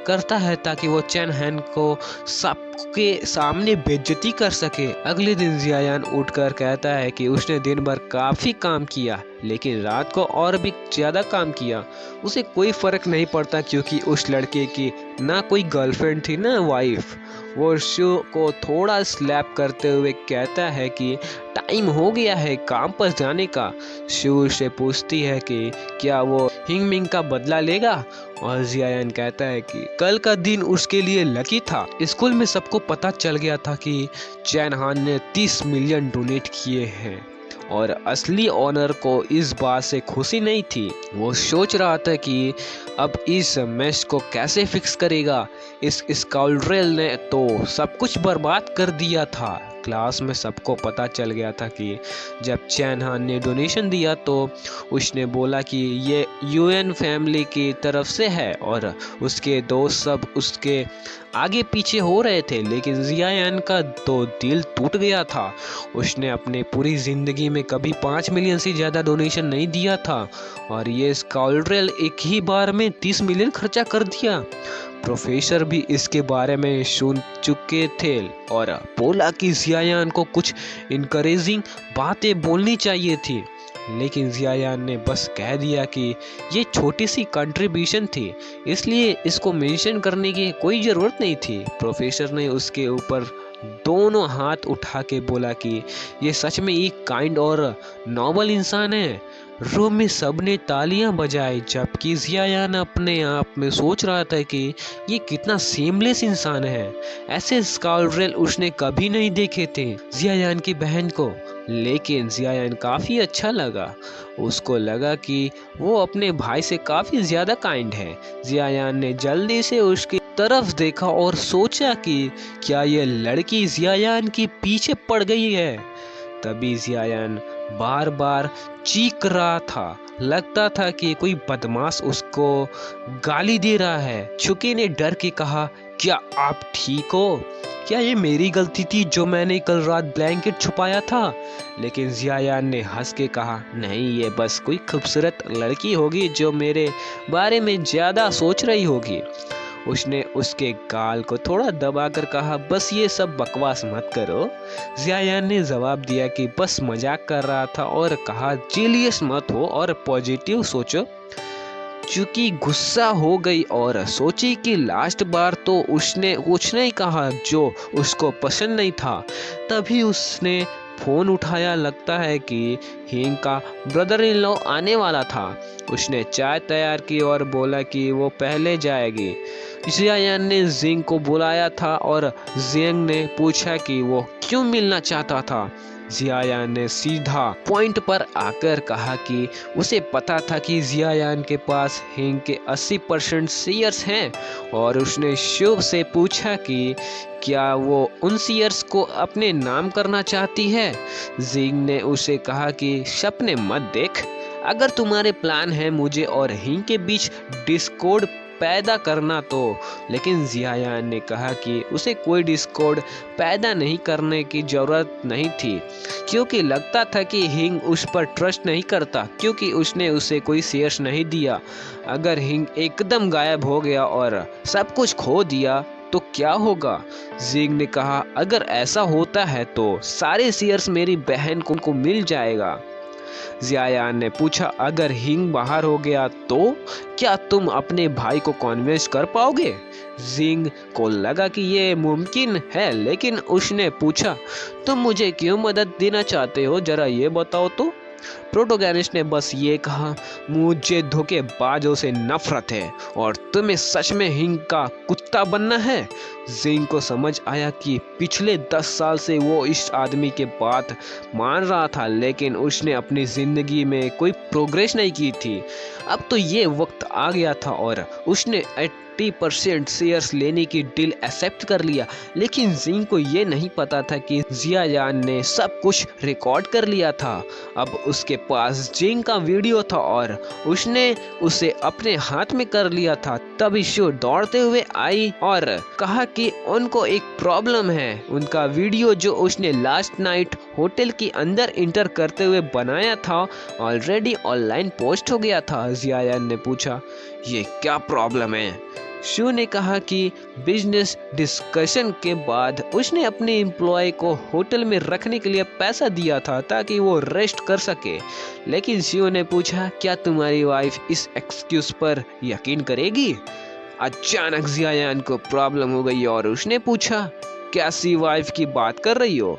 करता है ताकि वो चैन हैन को सबके सामने बेइज्जती कर सके। अगले दिन जियायान उठकर कहता है कि उसने दिन भर काफी काम किया, लेकिन रात को और भी ज्यादा काम किया। उसे कोई फर्क नहीं पड़ता क्योंकि उस लड़के की ना कोई गर्लफ्रेंड थी ना वाइफ। वो शो को थोड़ा स्लैप करते हुए कहता है कि टाइम हो गया है काम पर जाने का। शू से पूछती है कि क्या वो यिंग मिंग का बदला लेगा और जियायान कहता है कि कल का दिन उसके लिए लकी था। स्कूल में सबको पता चल गया था कि चैन हान ने 30 मिलियन डोनेट किए हैं और असली ऑनर को इस बात से खुशी नहीं थी। वो सोच रहा था कि अब इस मैच को कैसे फिक्स करेगा। इस स्काउंड्रेल ने तो सब कुछ बर्बाद कर दिया था। क्लास में सबको पता चल गया था कि जब चैन हान ने डोनेशन दिया तो उसने बोला कि ये यूएन फैमिली की तरफ से है और उसके दोस्त सब उसके आगे पीछे हो रहे थे, लेकिन जियायान का तो दिल टूट गया था। उसने अपने पूरी ज़िंदगी में कभी 5 मिलियन से ज़्यादा डोनेशन नहीं दिया था और ये स्काउंड्रेल एक ही बार में 30 मिलियन खर्चा कर दिया। प्रोफेसर भी इसके बारे में सुन चुके थे और बोला कि जियायान को कुछ इनकरेजिंग बातें बोलनी चाहिए थी, लेकिन जियायान ने बस कह दिया कि ये छोटी सी कंट्रीब्यूशन थी, इसलिए इसको मेंशन करने की कोई ज़रूरत नहीं थी। प्रोफेसर ने उसके ऊपर दोनों हाथ उठा के बोला कि ये सच में एक काइंड और नॉबल इंसान है। रूम में सबने तालियां बजाई, जबकि जियायान अपने आप में सोच रहा था कि ये कितना सेमलेस इंसान है। ऐसे स्काउंड्रेल उसने कभी नहीं देखे थे जियायान की बहन को। लेकिन जियायान काफ़ी अच्छा लगा। उसको लगा कि वो अपने भाई से काफ़ी ज़्यादा काइंड है। जियायान ने जल्दी से उसकी तरफ देखा और सोचा कि क्या ये लड़की जियायान के पीछे पड़ गई है। तभी जियायान बार बार चीख रहा था। लगता था कि कोई बदमाश उसको गाली दे रहा है। छुकी ने डर के कहा, क्या आप ठीक हो? क्या ये मेरी गलती थी जो मैंने कल रात ब्लैंकेट छुपाया था? लेकिन जियायान ने हंस के कहा, नहीं, ये बस कोई खूबसूरत लड़की होगी जो मेरे बारे में ज़्यादा सोच रही होगी। उसने उसके गाल को थोड़ा दबाकर कहा, बस ये सब बकवास मत करो। जियायान ने जवाब दिया कि बस मजाक कर रहा था और कहा, जीलियस मत हो और पॉजिटिव सोचो। चूंकि गुस्सा हो गई और सोची कि लास्ट बार तो उसने कुछ नहीं कहा जो उसको पसंद नहीं था, तभी उसने फोन उठाया। लगता है कि हिंग का ब्रदर इन लॉ आने वाला था। उसने चाय तैयार की और बोला कि वो पहले जाएगी। जियायान ने जिंग को बुलाया था और जिंग ने पूछा कि वो क्यों मिलना चाहता था। जियायान ने सीधा पॉइंट पर आकर कहा कि उसे पता था कि जियायान के पास हिंग के 80% शेयर्स हैं और उसने शुभ से पूछा कि क्या वो उन शेयर्स को अपने नाम करना चाहती है। जिंग ने उसे कहा कि सपने मत देख। अगर तुम्हारे प्लान है मुझे और हिंग के बीच डिस्कॉर्ड पैदा करना तो। लेकिन जियायान ने कहा कि उसे कोई डिस्कॉर्ड पैदा नहीं करने की ज़रूरत नहीं थी, क्योंकि लगता था कि हिंग उस पर ट्रस्ट नहीं करता, क्योंकि उसने उसे कोई शेयर्स नहीं दिया। अगर हिंग एकदम गायब हो गया और सब कुछ खो दिया तो क्या होगा? जिंग ने कहा, अगर ऐसा होता है तो सारे शेयर्स मेरी बहन को मिल जाएगा। जियायान ने पूछा, अगर हिंग बाहर हो गया तो क्या तुम अपने भाई को कन्विंस कर पाओगे? जिंग को लगा कि ये मुमकिन है, लेकिन उसने पूछा, तुम मुझे क्यों मदद देना चाहते हो, जरा ये बताओ तो। प्रोटोगेनिस्ट ने बस ये कहा, मुझे धोखेबाजों से नफरत है और तुम्हें सच में हिंग का कुत्ता बनना है। जिंग को समझ आया कि पिछले 10 साल से वो इस आदमी के बात मान रहा था, लेकिन उसने अपनी जिंदगी में कोई प्रोग्रेस नहीं की थी। अब तो ये वक्त आ गया था और उसने 80% शेयर्स लेने की डील एक्सेप्ट कर लिया। लेकिन जिंग को ये नहीं पता था कि जियायान ने सब कुछ रिकॉर्ड कर लिया था। अब उसके पास जिंग का वीडियो था और उसने उसे अपने हाथ में कर लिया था। तभी शो दौड़ते हुए आई और कहा कि उनको एक प्रॉब्लम है। उनका वीडियो जो उसने लास्ट नाइट होटल के अंदर इंटर करते हुए बनाया था ऑलरेडी ऑनलाइन पोस्ट हो गया था। जियायान ने पूछा, ये क्या प्रॉब्लम है? शू ने कहा कि बिजनेस डिस्कशन के बाद उसने अपने एम्प्लॉय को होटल में रखने के लिए पैसा दिया था ताकि वो रेस्ट कर सके। लेकिन शू ने पूछा, क्या तुम्हारी वाइफ इस एक्सक्यूज पर यकीन करेगी? अचानक जियायान को प्रॉब्लम हो गई और उसने पूछा, कैसी वाइफ की बात कर रही हो?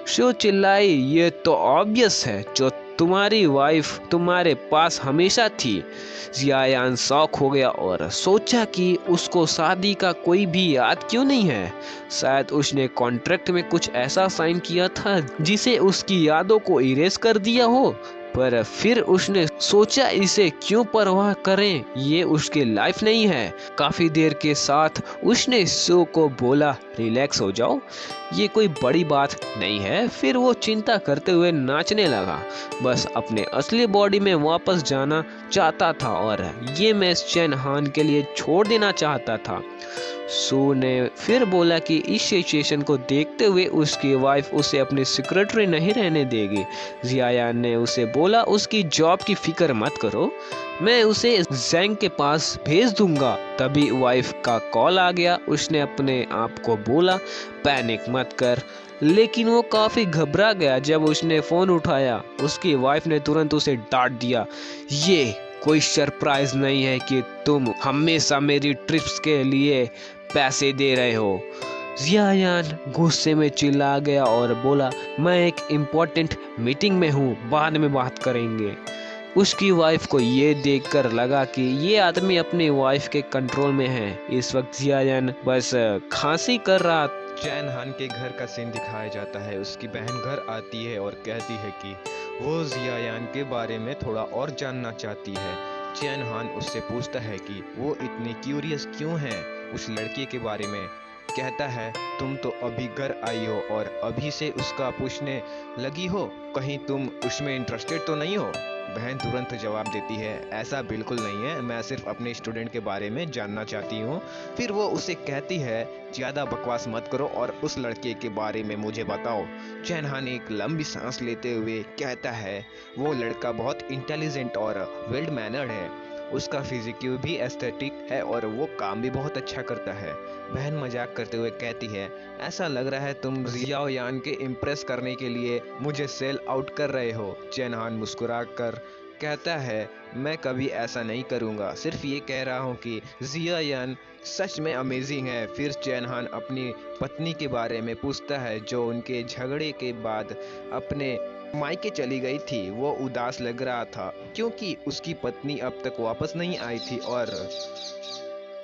शू चिल्लाई, ये तो ऑब्वियस है, जो तुम्हारी वाइफ तुम्हारे पास हमेशा थी। जियायान शॉक हो गया और सोचा कि उसको शादी का कोई भी याद क्यों नहीं है। शायद उसने कॉन्ट्रैक्ट में कुछ ऐसा साइन किया था जिसे उसकी यादों को इरेज कर दिया हो। पर फिर उसने सोचा, इसे क्यों परवाह करें, ये उसकी लाइफ नहीं है। काफी देर के साथ उसने शो को बोला, रिलैक्स हो जाओ, ये कोई बड़ी बात नहीं है। फिर वो चिंता करते हुए नाचने लगा, बस अपने असली बॉडी में वापस जाना चाहता था और ये मैच चैन हान के लिए छोड़ देना चाहता था। सू ने फिर बोला कि इस सिचुएशन को देखते हुए उसकी वाइफ उसे अपनी सेक्रेटरी नहीं रहने देगी। जियायान ने उसे बोला, उसकी जॉब की फिक्र मत करो, मैं उसे जैंग के पास भेज दूंगा। तभी वाइफ का कॉल आ गया। उसने अपने आप को बोला, पैनिक मत कर, लेकिन वो काफी घबरा गया जब उसने फोन उठाया। उसकी वाइफ ने तुरंत उसे डांट दिया, ये कोई सरप्राइज नहीं है कि तुम हमेशा मेरी ट्रिप्स के लिए पैसे दे रहे हो। जियायान गुस्से में चिल्ला गया और बोला, मैं एक इम्पोर्टेंट मीटिंग में हूँ, बाद में बात करेंगे। उसकी वाइफ को ये देखकर लगा कि ये आदमी अपनी वाइफ के कंट्रोल में है। इस वक्त जियायान बस खांसी कर रहा। चैन हान के घर का सीन दिखाया जाता है। उसकी बहन घर आती है और कहती है कि वो जियायान के बारे में थोड़ा और जानना चाहती है। चैन हान उससे पूछता है कि वो इतनी क्यूरियस क्यों है उस लड़के के बारे में। कहता है, तुम तो अभी घर आई हो और अभी से उसका पूछने लगी हो, कहीं तुम उसमें इंटरेस्टेड तो नहीं हो? बहन तुरंत जवाब देती है, ऐसा बिल्कुल नहीं है, मैं सिर्फ अपने स्टूडेंट के बारे में जानना चाहती हूँ। फिर वो उसे कहती है, ज़्यादा बकवास मत करो और उस लड़के के बारे में मुझे बताओ। चैन हान एक लंबी सांस लेते हुए कहता है, वो लड़का बहुत इंटेलिजेंट और वेल मैनर्ड है, उसका फिजिक भी एस्थेटिक है और वो काम भी बहुत अच्छा करता है। बहन मजाक करते हुए कहती है, ऐसा लग रहा है तुम जियाओ यान के इम्प्रेस करने के लिए मुझे सेल आउट कर रहे हो। चैन हान मुस्कुरा कर कहता है, मैं कभी ऐसा नहीं करूँगा, सिर्फ ये कह रहा हूँ कि जिया यान सच में अमेजिंग है। फिर चैन हान अपनी पत्नी के बारे में पूछता है, जो उनके झगड़े के बाद अपने मायके चली गई थी। वो उदास लग रहा था क्योंकि उसकी पत्नी अब तक वापस नहीं आई थी और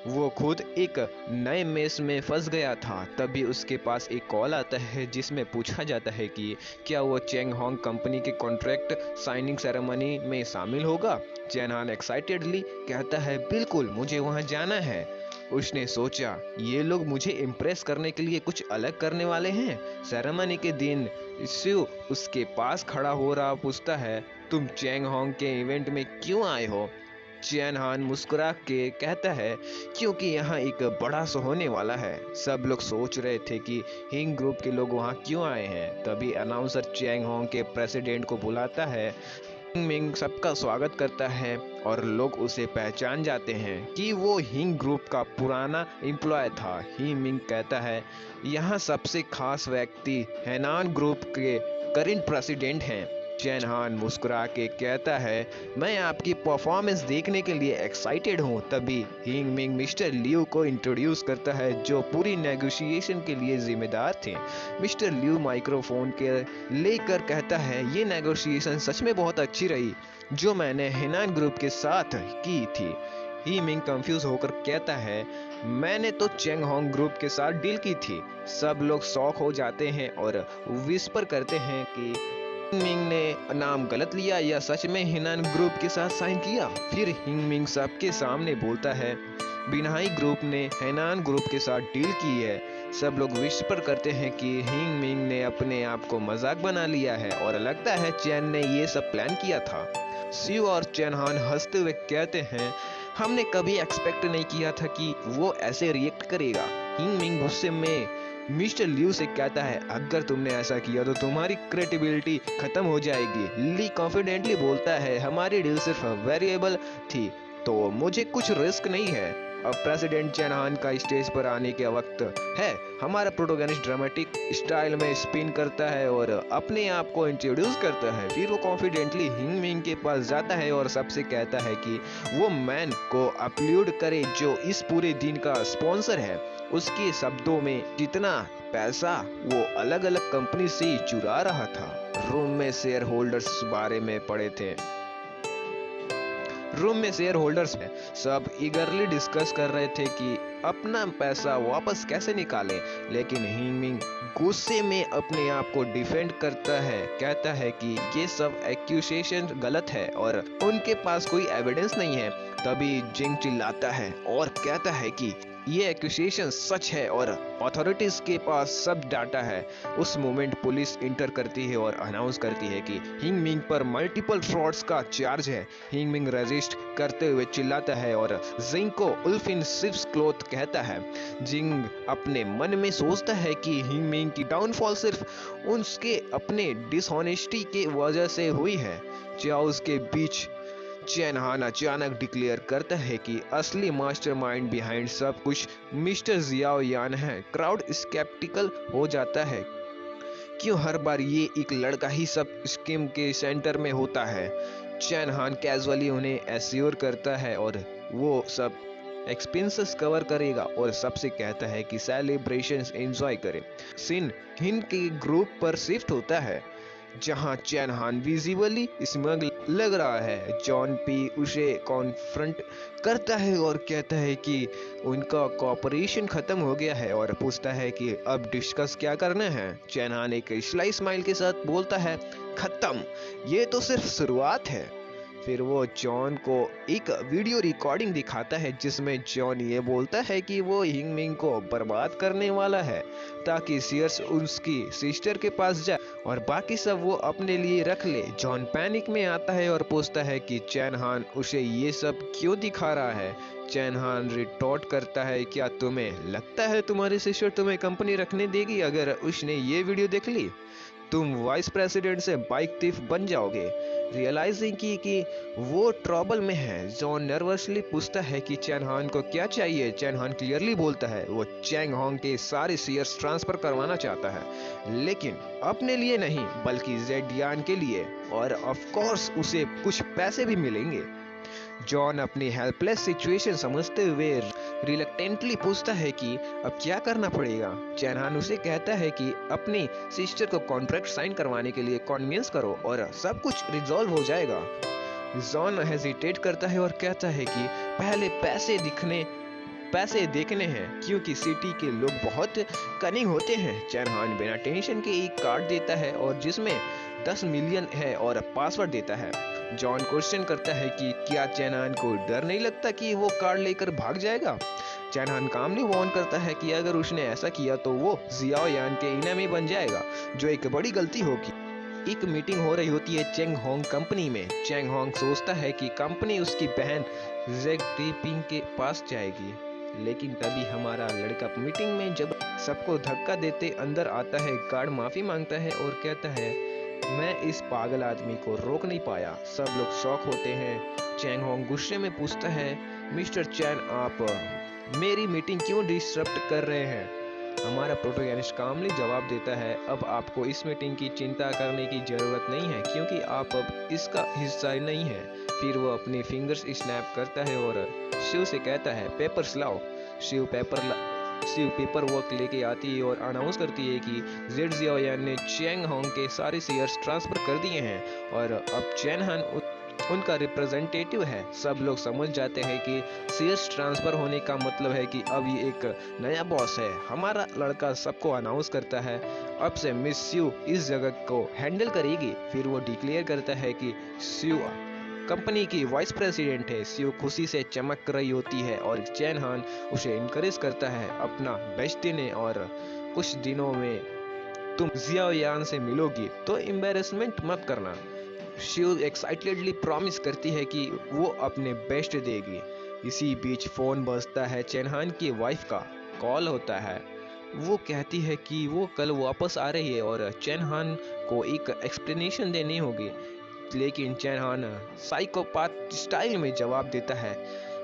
वो खुद एक नए मेस में फंस गया था। तभी उसके पास एक कॉल आता है जिसमें पूछा जाता है कि क्या वो चेंग होंग कंपनी के कॉन्ट्रैक्ट साइनिंग सेरेमनी में शामिल होगा। चैन हान एक्साइटेडली कहता है, बिल्कुल, मुझे वहां जाना है। उसने सोचा, ये लोग मुझे इम्प्रेस करने के लिए कुछ अलग करने वाले हैं। सेरेमनी के दिन स्यू उसके पास खड़ा हो रहा पूछता है, तुम चेंग होंग के इवेंट में क्यों आए हो? चैन हान मुस्कुरा के कहता है, क्योंकि यहाँ एक बड़ा शो होने वाला है। सब लोग सोच रहे थे कि हिंग ग्रुप के लोग वहाँ क्यों आए हैं। तभी अनाउंसर चैंग होंग के प्रेसिडेंट को बुलाता है। हिंग मिंग सबका स्वागत करता है और लोग उसे पहचान जाते हैं कि वो हिंग ग्रुप का पुराना एम्प्लॉय था। हिंग मिंग कहता है, यहाँ सबसे खास व्यक्ति हैनान ग्रुप के करंट प्रेसिडेंट हैं। चैन हान मुस्कुरा के कहता है, मैं आपकी परफॉर्मेंस देखने के लिए एक्साइटेड हूँ। तभी हिंग मिंग मिस्टर लियू को इंट्रोड्यूस करता है, जो पूरी नेगोशिएशन के लिए जिम्मेदार थे। मिस्टर लियू माइक्रोफोन के लेकर कहता है, ये नेगोशिएशन सच में बहुत अच्छी रही जो मैंने हेनान ग्रुप के साथ की थी। ही मिंग कंफ्यूज होकर कहता है, मैंने तो चेंग होंग ग्रुप के साथ डील की थी। सब लोग शॉक हो जाते हैं और विस्पर करते हैं कि मिंग ने नाम गलत लिया या सच में हिनान ग्रुप के साथ साइन किया। फिर हिंग मिंग सबके सामने बोलता है, बिन्हाई ग्रुप ने हैनान ग्रुप के साथ डील की है। सब लोग विस्पर करते हैं कि हिंग मिंग ने अपने आप को मजाक बना लिया है और लगता है चैन ने ये सब प्लान किया था। सिउ और चैन हान हंसते हुए कहते हैं, हमने कभी एक्सपेक्ट नहीं किया था कि वो ऐसे रिएक्ट करेगा। हिंग मिंग गुस्से में मिस्टर लियू से कहता है, अगर तुमने ऐसा किया तो तुम्हारी क्रेडिबिलिटी खत्म हो जाएगी। ली कॉन्फिडेंटली बोलता है, हमारी डील सिर्फ वेरिएबल थी तो मुझे कुछ रिस्क नहीं है। अब प्रेसिडेंट चैन हान का स्टेज पर आने के वक्त है। हमारा प्रोटोगनिस्ट ड्रामेटिक स्टाइल में स्पिन करता है और अपने आप को इंट्रोड्यूस करता है। फिर वो कॉन्फिडेंटली हिंग मिंग के पास जाता है और सबसे कहता है कि वो मैन को अपलोड करे जो इस पूरे दिन का स्पॉन्सर है। उसके शब्दों में, जितना पैसा वो अलग अलग कंपनी से चुरा रहा था। रूम में शेयर होल्डर्स बारे में पड़े थे। रूम में शेयर होल्डर्स में सब ईगरली डिस्कस कर रहे थे कि अपना पैसा वापस कैसे निकालें, लेकिन हिंग मिंग गुस्से में अपने आप को डिफेंड करता है। कहता है कि ये सब एक्यूजेशन गलत है और उनके पास कोई एविडेंस नहीं है। तभी जिंग चिल्लाता है और कहता है कि ये एक्यूजेशन सच है और अथॉरिटीज के पास सब डाटा है। उस मोमेंट पुलिस इंटर करती है और अनाउंस करती है कि हिंग मिंग पर मल्टीपल फ्रॉड्स का चार्ज है। हिंग मिंग रजिस्ट करते हुए चिल्लाता है और जिंग को उल्फ इन शिप्स क्लॉथ कहता है। जिंग अपने मन में सोचता है कि हिंग मिंग की डाउनफॉल सिर्फ उसके अपने डिसऑनेस्टी के वजह से हुई है। चाओस के बीच चैन हान अचानक डिक्लेयर करता है कि असली मास्टरमाइंड बिहाइंड सब कुछ मिस्टर जियाओ यान है। क्राउड स्केप्टिकल हो जाता है, क्यों हर बार ये एक लड़का ही सब स्कीम के सेंटर में होता है। चैन हान कैजुअली उन्हें एश्योर करता है और वो सब एक्सपेंसेस कवर करेगा और सबसे कहता है कि सेलिब्रेशंस एंजॉय करें। सीन हिन के ग्रुप पर शिफ्ट होता है जहां चैन हान विजिबली स्मग लग रहा है। जॉन पी उसे कॉन्फ्रंट करता है और कहता है कि उनका कॉपरेशन खत्म हो गया है और पूछता है कि अब डिस्कस क्या करना है। चैन हान एक स्लाई स्माइल के साथ बोलता है, खत्म, ये तो सिर्फ शुरुआत है। फिर वो जॉन को एक वीडियो रिकॉर्डिंग दिखाता है जिसमें जॉन ये बोलता है कि वो हिंग मिंग को बर्बाद करने वाला है ताकि सीयर्स उसकी सिस्टर के पास जाए और बाकी सब वो अपने लिए रख ले। जॉन पैनिक में आता है और पूछता है कि चैन हान उसे ये सब क्यों दिखा रहा है। चैन हान रिटॉर्ट करता है, क्या तुम्हें लगता है तुम्हारी सिस्टर तुम्हें कंपनी रखने देगी अगर उसने ये वीडियो देख ली? तुम वाइस प्रेसिडेंट से बाइक थीफ बन जाओगे। रियलाइजिंग कि वो ट्रबल में है, जॉन नर्वसली पूछता है कि चैन हान को क्या चाहिए। चैन हान क्लियरली बोलता है वो चैंग होंग के सारे शेयर्स ट्रांसफर करवाना चाहता है, लेकिन अपने लिए नहीं बल्कि जेडियान के लिए, और ऑफ कोर्स उसे कुछ पैसे भी मिलेंगे। जॉन अपनी हेल्पलेस सिचुएशन समझते हुए रिलक्टेंटली पूछता है कि अब क्या करना पड़ेगा। चैन हान उसे कहता है कि अपनी सिस्टर को कॉन्ट्रैक्ट साइन करवाने के लिए कन्विंस करो और सब कुछ रिजॉल्व हो जाएगा। जॉन हेजिटेट करता है और कहता है कि पहले पैसे देखने हैं क्योंकि सिटी के लोग बहुत कनिंग होते हैं। चैन हान बिना टेंशन के एक कार्ड देता है और जिसमें 10 मिलियन है और पासवर्ड देता है। जॉन क्वेश्चन करता है कि क्या चैन हान को डर नहीं लगता कि वो कार्ड लेकर भाग जाएगा। चैन हान कामली वार्न करता है कि अगर उसने ऐसा किया तो वो जियाओ यान के इनामी बन जाएगा, जो एक बड़ी गलती होगी। एक मीटिंग हो रही होती है चेंग होंग कंपनी में। चेंग होंग सोचता है कि कंपनी उसकी बहन जेग टीपिंग के पास जाएगी, लेकिन तभी हमारा लड़का मीटिंग में जब सबको धक्का देते अंदर आता है। गार्ड माफी मांगता है और कहता है, मैं इस पागल आदमी को रोक नहीं पाया। सब लोग शॉक होते हैं। चैंग होंग गुस्से में पूछता है, मिस्टर चैन, आप मेरी मीटिंग क्यों डिस्टर्ब कर रहे हैं? हमारा प्रोटोगनिस्ट कामली जवाब देता है, अब आपको इस मीटिंग की चिंता करने की जरूरत नहीं है क्योंकि आप अब इसका हिस्सा नहीं है। फिर वो अपनी फिंगर्स स्नैप करता है और शिव से कहता है, पेपर्स लाओ। शिव पेपर वर्क लेके आती है और अनाउंस करती है कि जेड जियाओयान ने चैंग होंग के सारे शेयर्स ट्रांसफर कर दिए हैं और अब चैन हान उनका रिप्रेजेंटेटिव है। सब लोग समझ जाते हैं कि शेयर्स ट्रांसफर होने का मतलब है कि अब ये एक नया बॉस है। हमारा लड़का सबको अनाउंस करता है, अब से मिस स्यू इस जगह को हैंडल करेगी। फिर वो डिक्लेयर करता है कि स्यू कंपनी की वाइस प्रेसिडेंट है। स्यू खुशी से चमक रही होती है और चैन हान उसे इनकरेज करता है अपना बेस्ट देने, और कुछ दिनों में तुम जियाओ यान से मिलोगी तो एम्बैरेसमेंट मत करना। शिव एक्साइटेडली प्रॉमिस करती है कि वो अपने बेस्ट देगी। इसी बीच फोन बजता है। चैन हान की वाइफ का कॉल होता है। वो कहती है कि वो कल वापस आ रही है और चैन हान को एक एक्सप्लेनेशन देनी होगी, लेकिन चैन हान साइकोपाथ स्टाइल में जवाब देता है,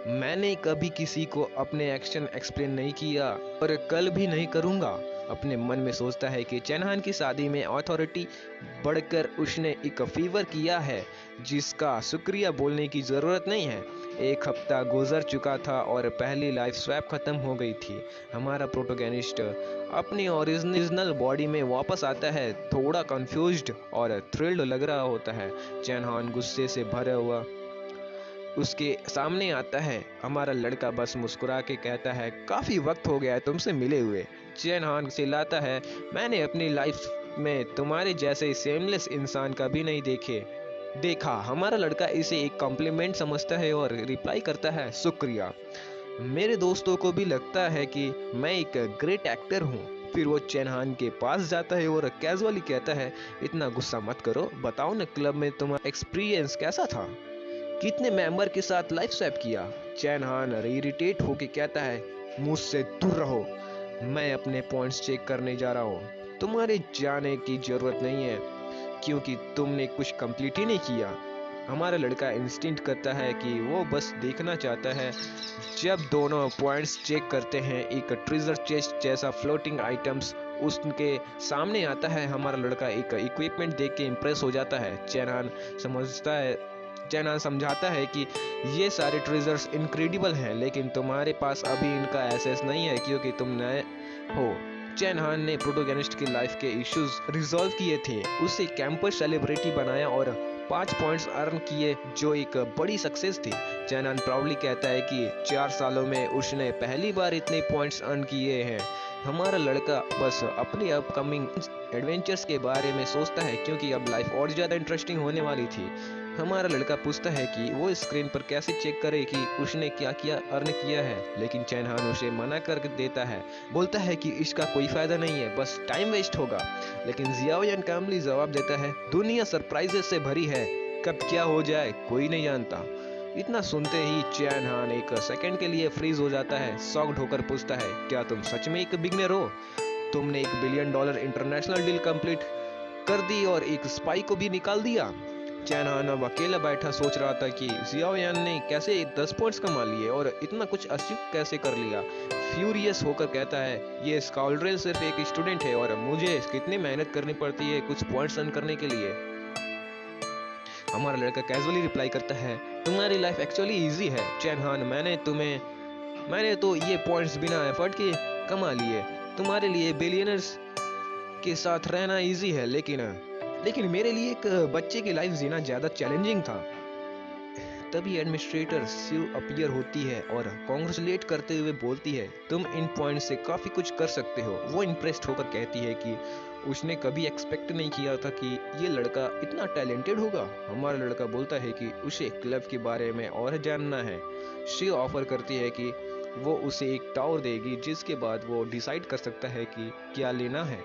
मैंने कभी किसी को अपने एक्शन एक्सप्लेन नहीं किया और कल भी नहीं करूंगा। अपने मन में सोचता है कि चैन हान की शादी में अथॉरिटी बढ़कर उसने एक फीवर किया है जिसका शुक्रिया बोलने की जरूरत नहीं है। एक हफ्ता गुजर चुका था और पहली लाइफ स्वैप खत्म हो गई थी। हमारा प्रोटोगनिस्ट अपनी ओरिजिनल बॉडी में वापस आता है, थोड़ा कंफ्यूज्ड और थ्रिल्ड लग रहा होता है। चैन हान गुस्से से भरा हुआ उसके सामने आता है। हमारा लड़का बस मुस्कुरा के कहता है, काफी वक्त हो गया है तुमसे मिले हुए। चैन हान चिल्लाता है, मैंने अपनी लाइफ में तुम्हारे जैसे सेमलेस इंसान कभी नहीं देखा। हमारा लड़का इसे एक कॉम्प्लीमेंट समझता है और रिप्लाई करता है, शुक्रिया। मेरे दोस्तों को भी लगता है कि मैं एक ग्रेट एक्टर हूँ। फिर वो चैन हान के पास जाता है और कैजुअली कहता है, इतना गुस्सा मत करो, बताओ ना क्लब में तुम्हारा एक्सपीरियंस कैसा था, कितने मेंबर के साथ लाइफ स्वैप किया? चैन हान इरिटेट होके कहता है, मुझसे दूर रहो, मैं अपने पॉइंट्स चेक करने जा रहा हूँ। तुम्हारे जाने की जरूरत नहीं है क्योंकि तुमने कुछ कंप्लीट ही नहीं किया। हमारा लड़का इंस्टिंक्ट करता है कि वो बस देखना चाहता है। जब दोनों पॉइंट्स चेक करते हैं, एक ट्रेजर चेस्ट जैसा फ्लोटिंग आइटम्स उसके सामने आता है। हमारा लड़का एक इक्विपमेंट देख के इम्प्रेस हो जाता है। चैन हान समझता है चैनहान समझाता है कि ये सारे ट्रेजर्स इनक्रेडिबल हैं, लेकिन तुम्हारे पास अभी इनका एक्सेस नहीं है क्योंकि तुम नए हो। चैनहान ने प्रोटोगेनिस्ट की लाइफ के इश्यूज रिजॉल्व किए थे, उसे कैंपस सेलिब्रिटी बनाया और 5 पॉइंट्स अर्न किए, जो एक बड़ी सक्सेस थी। चैनहान प्राउडली कहता है कि 4 सालों में उसने पहली बार इतने पॉइंट्स अर्न किए हैं। हमारा लड़का बस अपनी अपकमिंग एडवेंचर्स के बारे में सोचता है क्योंकि अब लाइफ और ज़्यादा इंटरेस्टिंग होने वाली थी। हमारा लड़का पूछता है कि वो स्क्रीन पर कैसे चेक करे कि उसने क्या क्या अर्न किया है, लेकिन चैनहान उसे मना कर देता है, बोलता है कि इसका कोई फायदा नहीं है, बस टाइम वेस्ट होगा। लेकिन जियाओयान कामली जवाब देता है, दुनिया सरप्राइजेस से भरी है, कब क्या हो जाए कोई नहीं जानता। इतना सुनते ही चैनहान एक सेकंड के लिए फ्रीज हो जाता है, शॉक्ड होकर पूछता है, क्या तुम सच में एक बिगनर हो? तुमने $1 बिलियन इंटरनेशनल डील कंप्लीट कर दी और एक स्पाई को भी निकाल दिया। चैनहान अब अकेला बैठा सोच रहा था कि जियाओयान ने कैसे 10 पॉइंट्स कमा लिए और इतना कुछ अचीव कैसे कर लिया। फ्यूरियस होकर कहता है, ये स्काउल्ड्रेल सिर्फ एक स्टूडेंट है और मुझे कितनी मेहनत करनी पड़ती है कुछ पॉइंट्स अर्न करने के लिए। हमारा लड़का कैजुअली रिप्लाई करता है, तुम्हारी लाइफ एक्चुअली इजी है चैनहान, मैंने तो ये पॉइंट्स बिना एफर्ट के कमा लिए। तुम्हारे लिए बिलियनर्स के साथ रहना इजी है, लेकिन मेरे लिए एक बच्चे की लाइफ जीना ज्यादा चैलेंजिंग था। तभी एडमिनिस्ट्रेटर स्यू अपीयर होती है और कांग्रेचुलेट करते हुए बोलती है, तुम इन पॉइंट से काफी कुछ कर सकते हो। वो इम्प्रेस्ड होकर कहती है कि उसने कभी एक्सपेक्ट नहीं किया था कि ये लड़का इतना टैलेंटेड होगा। हमारा लड़का बोलता है कि उसे क्लब के बारे में और जानना है। श्यू ऑफर करती है कि वो उसे एक टावर देगी, जिसके बाद वो डिसाइड कर सकता है कि क्या लेना है।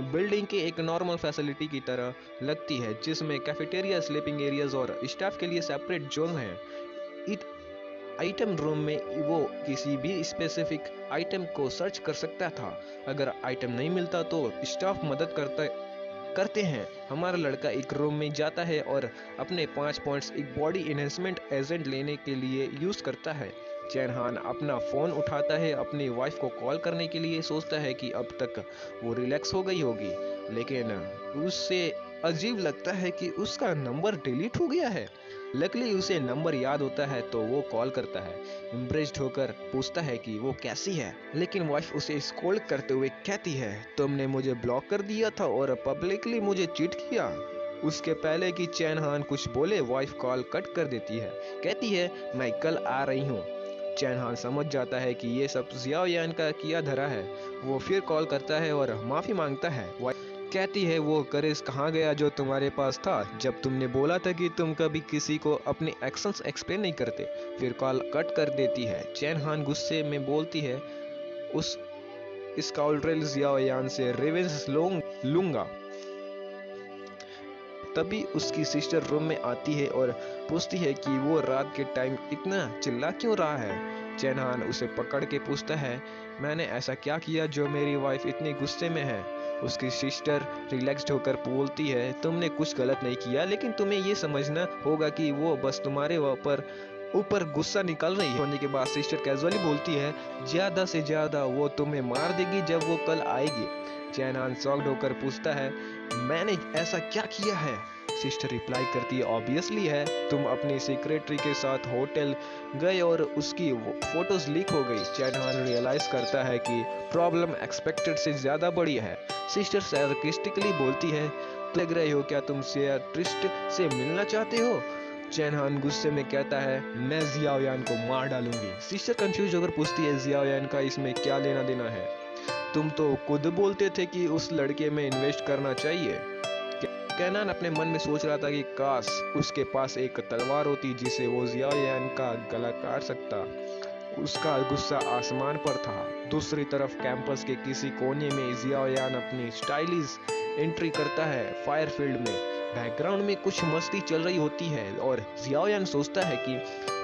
बिल्डिंग के एक नॉर्मल फैसिलिटी की तरह लगती है, जिसमें कैफेटेरिया, स्लीपिंग एरियाज और स्टाफ के लिए सेपरेट जोन है। आइटम रूम में वो किसी भी स्पेसिफिक आइटम को सर्च कर सकता था। अगर आइटम नहीं मिलता तो स्टाफ मदद करते हैं। हमारा लड़का एक रूम में जाता है और अपने 5 पॉइंट्स एक बॉडी एनहेंसमेंट एजेंट लेने के लिए यूज करता है। चैनहान अपना फोन उठाता है, अपनी वाइफ को कॉल करने के लिए सोचता है कि अब तक वो रिलैक्स हो गई होगी, लेकिन उससे अजीब लगता है कि उसका नंबर डिलीट हो गया है। लकीली उसे नंबर याद होता है तो वो कॉल करता है। इम्प्रेस्ड होकर पूछता है कि वो कैसी है, लेकिन वाइफ उसे स्कोल्ड करते हुए कहती है, तुमने मुझे ब्लॉक कर दिया था और पब्लिकली मुझे चीट किया। उसके पहले कि चैनहान कुछ बोले, वाइफ कॉल कट कर देती है, कहती है, मैं कल आ रही हूँ। चैनहान समझ जाता है कि ये सब जियाओयान का किया धरा है। वो फिर कॉल करता है और माफी मांगता है। कहती है, वो करेज कहाँ गया जो तुम्हारे पास था जब तुमने बोला था कि तुम कभी किसी को अपने एक्शंस एक्सप्लेन नहीं करते। फिर कॉल कट कर देती है। चैनहान गुस्से में बोलती है, उस स्काउल्ड्रेल जियाओयान से रिवेंज लूंगा। तभी उसकी सिस्टर रूम में आती है और पूछती है कि वो रात के टाइम इतना चिल्ला क्यों रहा है। चैनहान उसे पकड़ के पूछता है, मैंने ऐसा क्या किया जो मेरी वाइफ इतनी गुस्से में है। उसकी सिस्टर रिलैक्स्ड होकर बोलती है, तुमने कुछ गलत नहीं किया, लेकिन तुम्हें ये समझना होगा कि वो बस तुम्हारे ऊपर गुस्सा निकल रही है। होने के बाद सिस्टर कैजुअली बोलती है, ज्यादा से ज्यादा वो तुम्हें मार देगी जब वो कल आएगी। चैनहान शॉक्ड होकर पूछता है, मैंने ऐसा क्या किया है? सिस्टर रिप्लाई करती है, ऑब्वियसली है, तुम अपनी सेक्रेटरी के साथ होटल गए और उसकी फोटोज लीक हो गई। चैनहान रियलाइज करता है कि प्रॉब्लम एक्सपेक्टेड से ज्यादा बड़ी है। सिस्टर सार्कास्टिकली बोलती है, लग रहे हो क्या तुम साइकियाट्रिस्ट से मिलना चाहते हो? चैनहान गुस्से में कहता है, मैं जियाओयान को मार डालूंगी। सिस्टर कंफ्यूज होकर पूछती है, जियाओयान का इसमें क्या लेना देना है? तुम तो खुद बोलते थे कि उस लड़के में इन्वेस्ट करना चाहिए। कैनान अपने मन में सोच रहा था कि काश उसके पास एक तलवार होती जिसे वो जियाओयान का गला काट सकता। उसका गुस्सा आसमान पर था। दूसरी तरफ कैंपस के किसी कोने में जियाओयान अपनी स्टाइलिश एंट्री करता है। फायर फील्ड में बैकग्राउंड में कुछ मस्ती चल रही होती है और जियाओयान सोचता है कि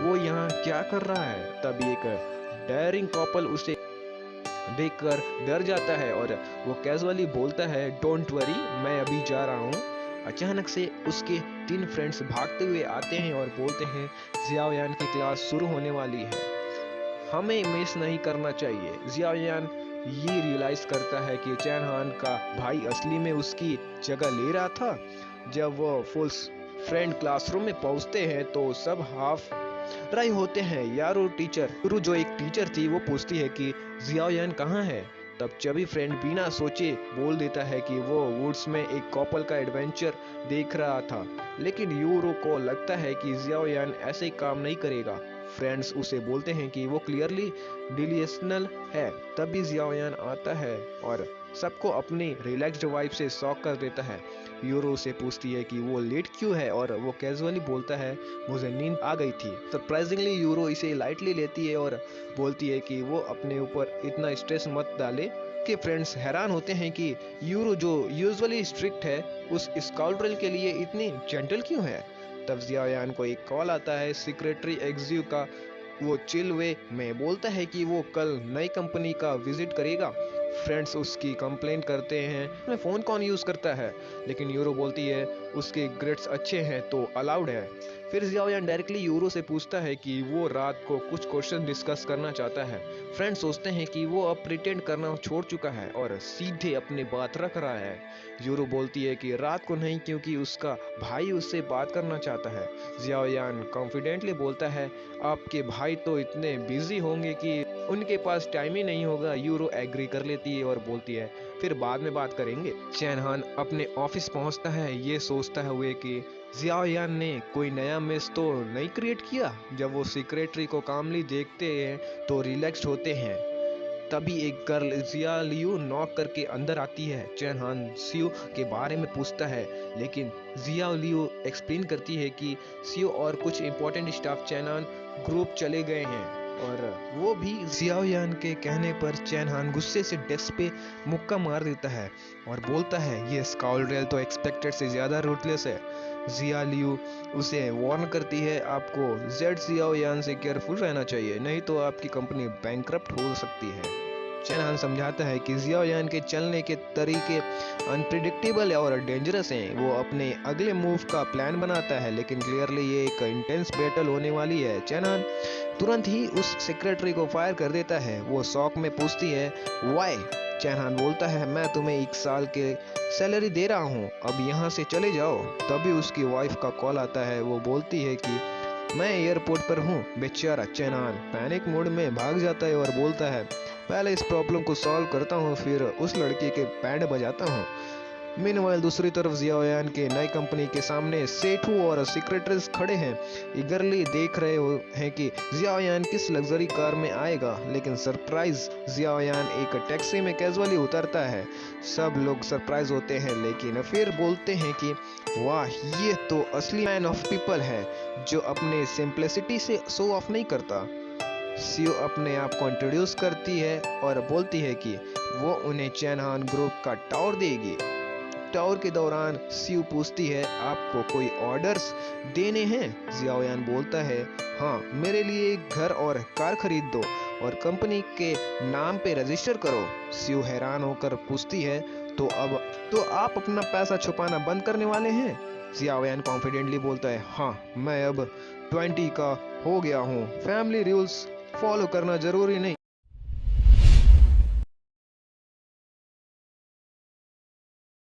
वो यहाँ क्या कर रहा है। तभी एक डेयरिंग कपल उसे देखकर डर जाता है और वो कैजुअली बोलता है, डोंट वरी, मैं अभी जा रहा हूँ। अचानक से उसके 3 फ्रेंड्स भागते हुए आते हैं और बोलते हैं, जियाओयान की क्लास शुरू होने वाली है, हमें मिस नहीं करना चाहिए। जियाओयान ये रियलाइज करता है कि चैनहान का भाई असली में उसकी जगह ले रहा था। जब वो फुल फ्रेंड क्लासरूम में पहुंचते हैं तो सब हाफ राय होते हैं। यारो टीचर गुरु जो एक टीचर थी वो पूछती है कि जियाओयान कहाँ है। तब चबी फ्रेंड बिना सोचे बोल देता है कि वो वुड्स में एक कपल का एडवेंचर देख रहा था, लेकिन यूरो को लगता है कि जियाओयान ऐसे काम नहीं करेगा। फ्रेंड्स उसे बोलते हैं कि वो क्लियरली डिलिएशनल है। तभी जियाओयान आता है और सबको अपनी रिलैक्स्ड वाइब से शॉक कर देता है। यूरो से पूछती है कि वो लेट क्यों है और वो कैजुअली बोलता है मुझे नींद आ गई थी। सरप्राइजिंगली यूरो इसे लाइटली लेती है और बोलती है कि वो अपने ऊपर इतना स्ट्रेस मत डाले। के फ्रेंड्स हैरान होते हैं कि यूरो जो यूजुअली स्ट्रिक्ट है उस स्काउंड्रेल के लिए इतनी जेंटल क्यों है। तब जियाओयान को एक कॉल आता है सेक्रेटरी एग्जीक्यू का। वो चिल वे में बोलता है कि वो कल नई कंपनी का विजिट करेगा। फ्रेंड्स उसकी कंप्लेंट करते हैं मैं फ़ोन कौन यूज़ करता है, लेकिन यूरो बोलती है उसके ग्रेड्स अच्छे हैं तो अलाउड है। फिर जियाओयान डायरेक्टली यूरो से पूछता है कि वो रात को कुछ क्वेश्चन डिस्कस करना चाहता है। फ्रेंड्स सोचते हैं कि वो अब प्रिटेंड करना छोड़ चुका है और सीधे अपनी बात रख रहा है। यूरो बोलती है कि रात को नहीं क्योंकि उसका भाई उससे बात करना चाहता है। जियाओयान कॉन्फिडेंटली बोलता है आपके भाई तो इतने बिजी होंगे कि उनके पास टाइम ही नहीं होगा। यूरो एग्री कर लेती है और बोलती है फिर बाद में बात करेंगे। चैनहान अपने ऑफिस पहुंचता है ये सोचता हुए कि जियाओयान ने कोई नया मेस तो नहीं क्रिएट किया। जब वो सेक्रेटरी को कामली देखते हैं तो रिलैक्स्ड होते हैं। तभी एक गर्ल जिया लियू नॉक करके अंदर आती है। चैनहान सियो के बारे में पूछता है, लेकिन जिया लियू एक्सप्लेन करती है कि सियो और कुछ इंपॉर्टेंट स्टाफ चैनहान ग्रुप चले गए हैं और वो भी जियाओयान के कहने पर। चैनहान गुस्से से डेस्क पे मुक्का मार देता है और बोलता है ये स्काउंड्रेल तो एक्सपेक्टेड से ज्यादा रूथलेस है। जिया लियू उसे वार्न करती है आपको जेड जियाओयान से केयरफुल रहना चाहिए, नहीं तो आपकी कंपनी बैंकरप्ट हो सकती है। चैनहान समझाता है कि जियाओयान के चलने के तरीके अनप्रिडिक्टेबल और डेंजरस हैं। वो अपने अगले मूव का प्लान बनाता है, लेकिन क्लियरली ये एक इंटेंस बैटल होने वाली है। चैनहान तुरंत ही उस सेक्रेटरी को फायर कर देता है। वो शॉक में पूछती है व्हाई। चैनहान बोलता है मैं तुम्हें 1 साल के सैलरी दे रहा हूँ, अब यहाँ से चले जाओ। तभी उसकी वाइफ का कॉल आता है। वो बोलती है कि मैं एयरपोर्ट पर हूँ। बेचारा चैनहान पैनिक मोड में भाग जाता है और बोलता है पहले इस प्रॉब्लम को सॉल्व करता हूँ फिर उस लड़की के बैंड बजाता हूँ। मीनवाइल दूसरी तरफ जियाओयान के नई कंपनी के सामने सेठू और सेक्रेटरीज खड़े हैं, ईगरली देख रहे हैं कि जियाओयान किस लग्जरी कार में आएगा। लेकिन सरप्राइज, जियाओयान एक टैक्सी में कैजुअली उतरता है। सब लोग सरप्राइज होते हैं, लेकिन फिर बोलते हैं कि वाह ये तो असली मैन ऑफ पीपल है जो अपने सिंप्लिसिटी से शो ऑफ नहीं करता। सियो अपने आप को इंट्रोड्यूस करती है और बोलती है कि वो उन्हें चैनहान ग्रुप का टावर देगी। टावर के दौरान सियो पूछती है आपको कोई ऑर्डर्स देने हैं। जियाओयान बोलता है हाँ, मेरे लिए एक घर और कार खरीद दो और कंपनी के नाम पे रजिस्टर करो। सियो हैरान होकर पूछती है तो आप अपना पैसा छुपाना बंद करने वाले हैं। जियाओयान कॉन्फिडेंटली बोलता है हाँ, मैं अब 20 का हो गया हूँ, फैमिली रूल्स फॉलो करना जरूरी नहीं।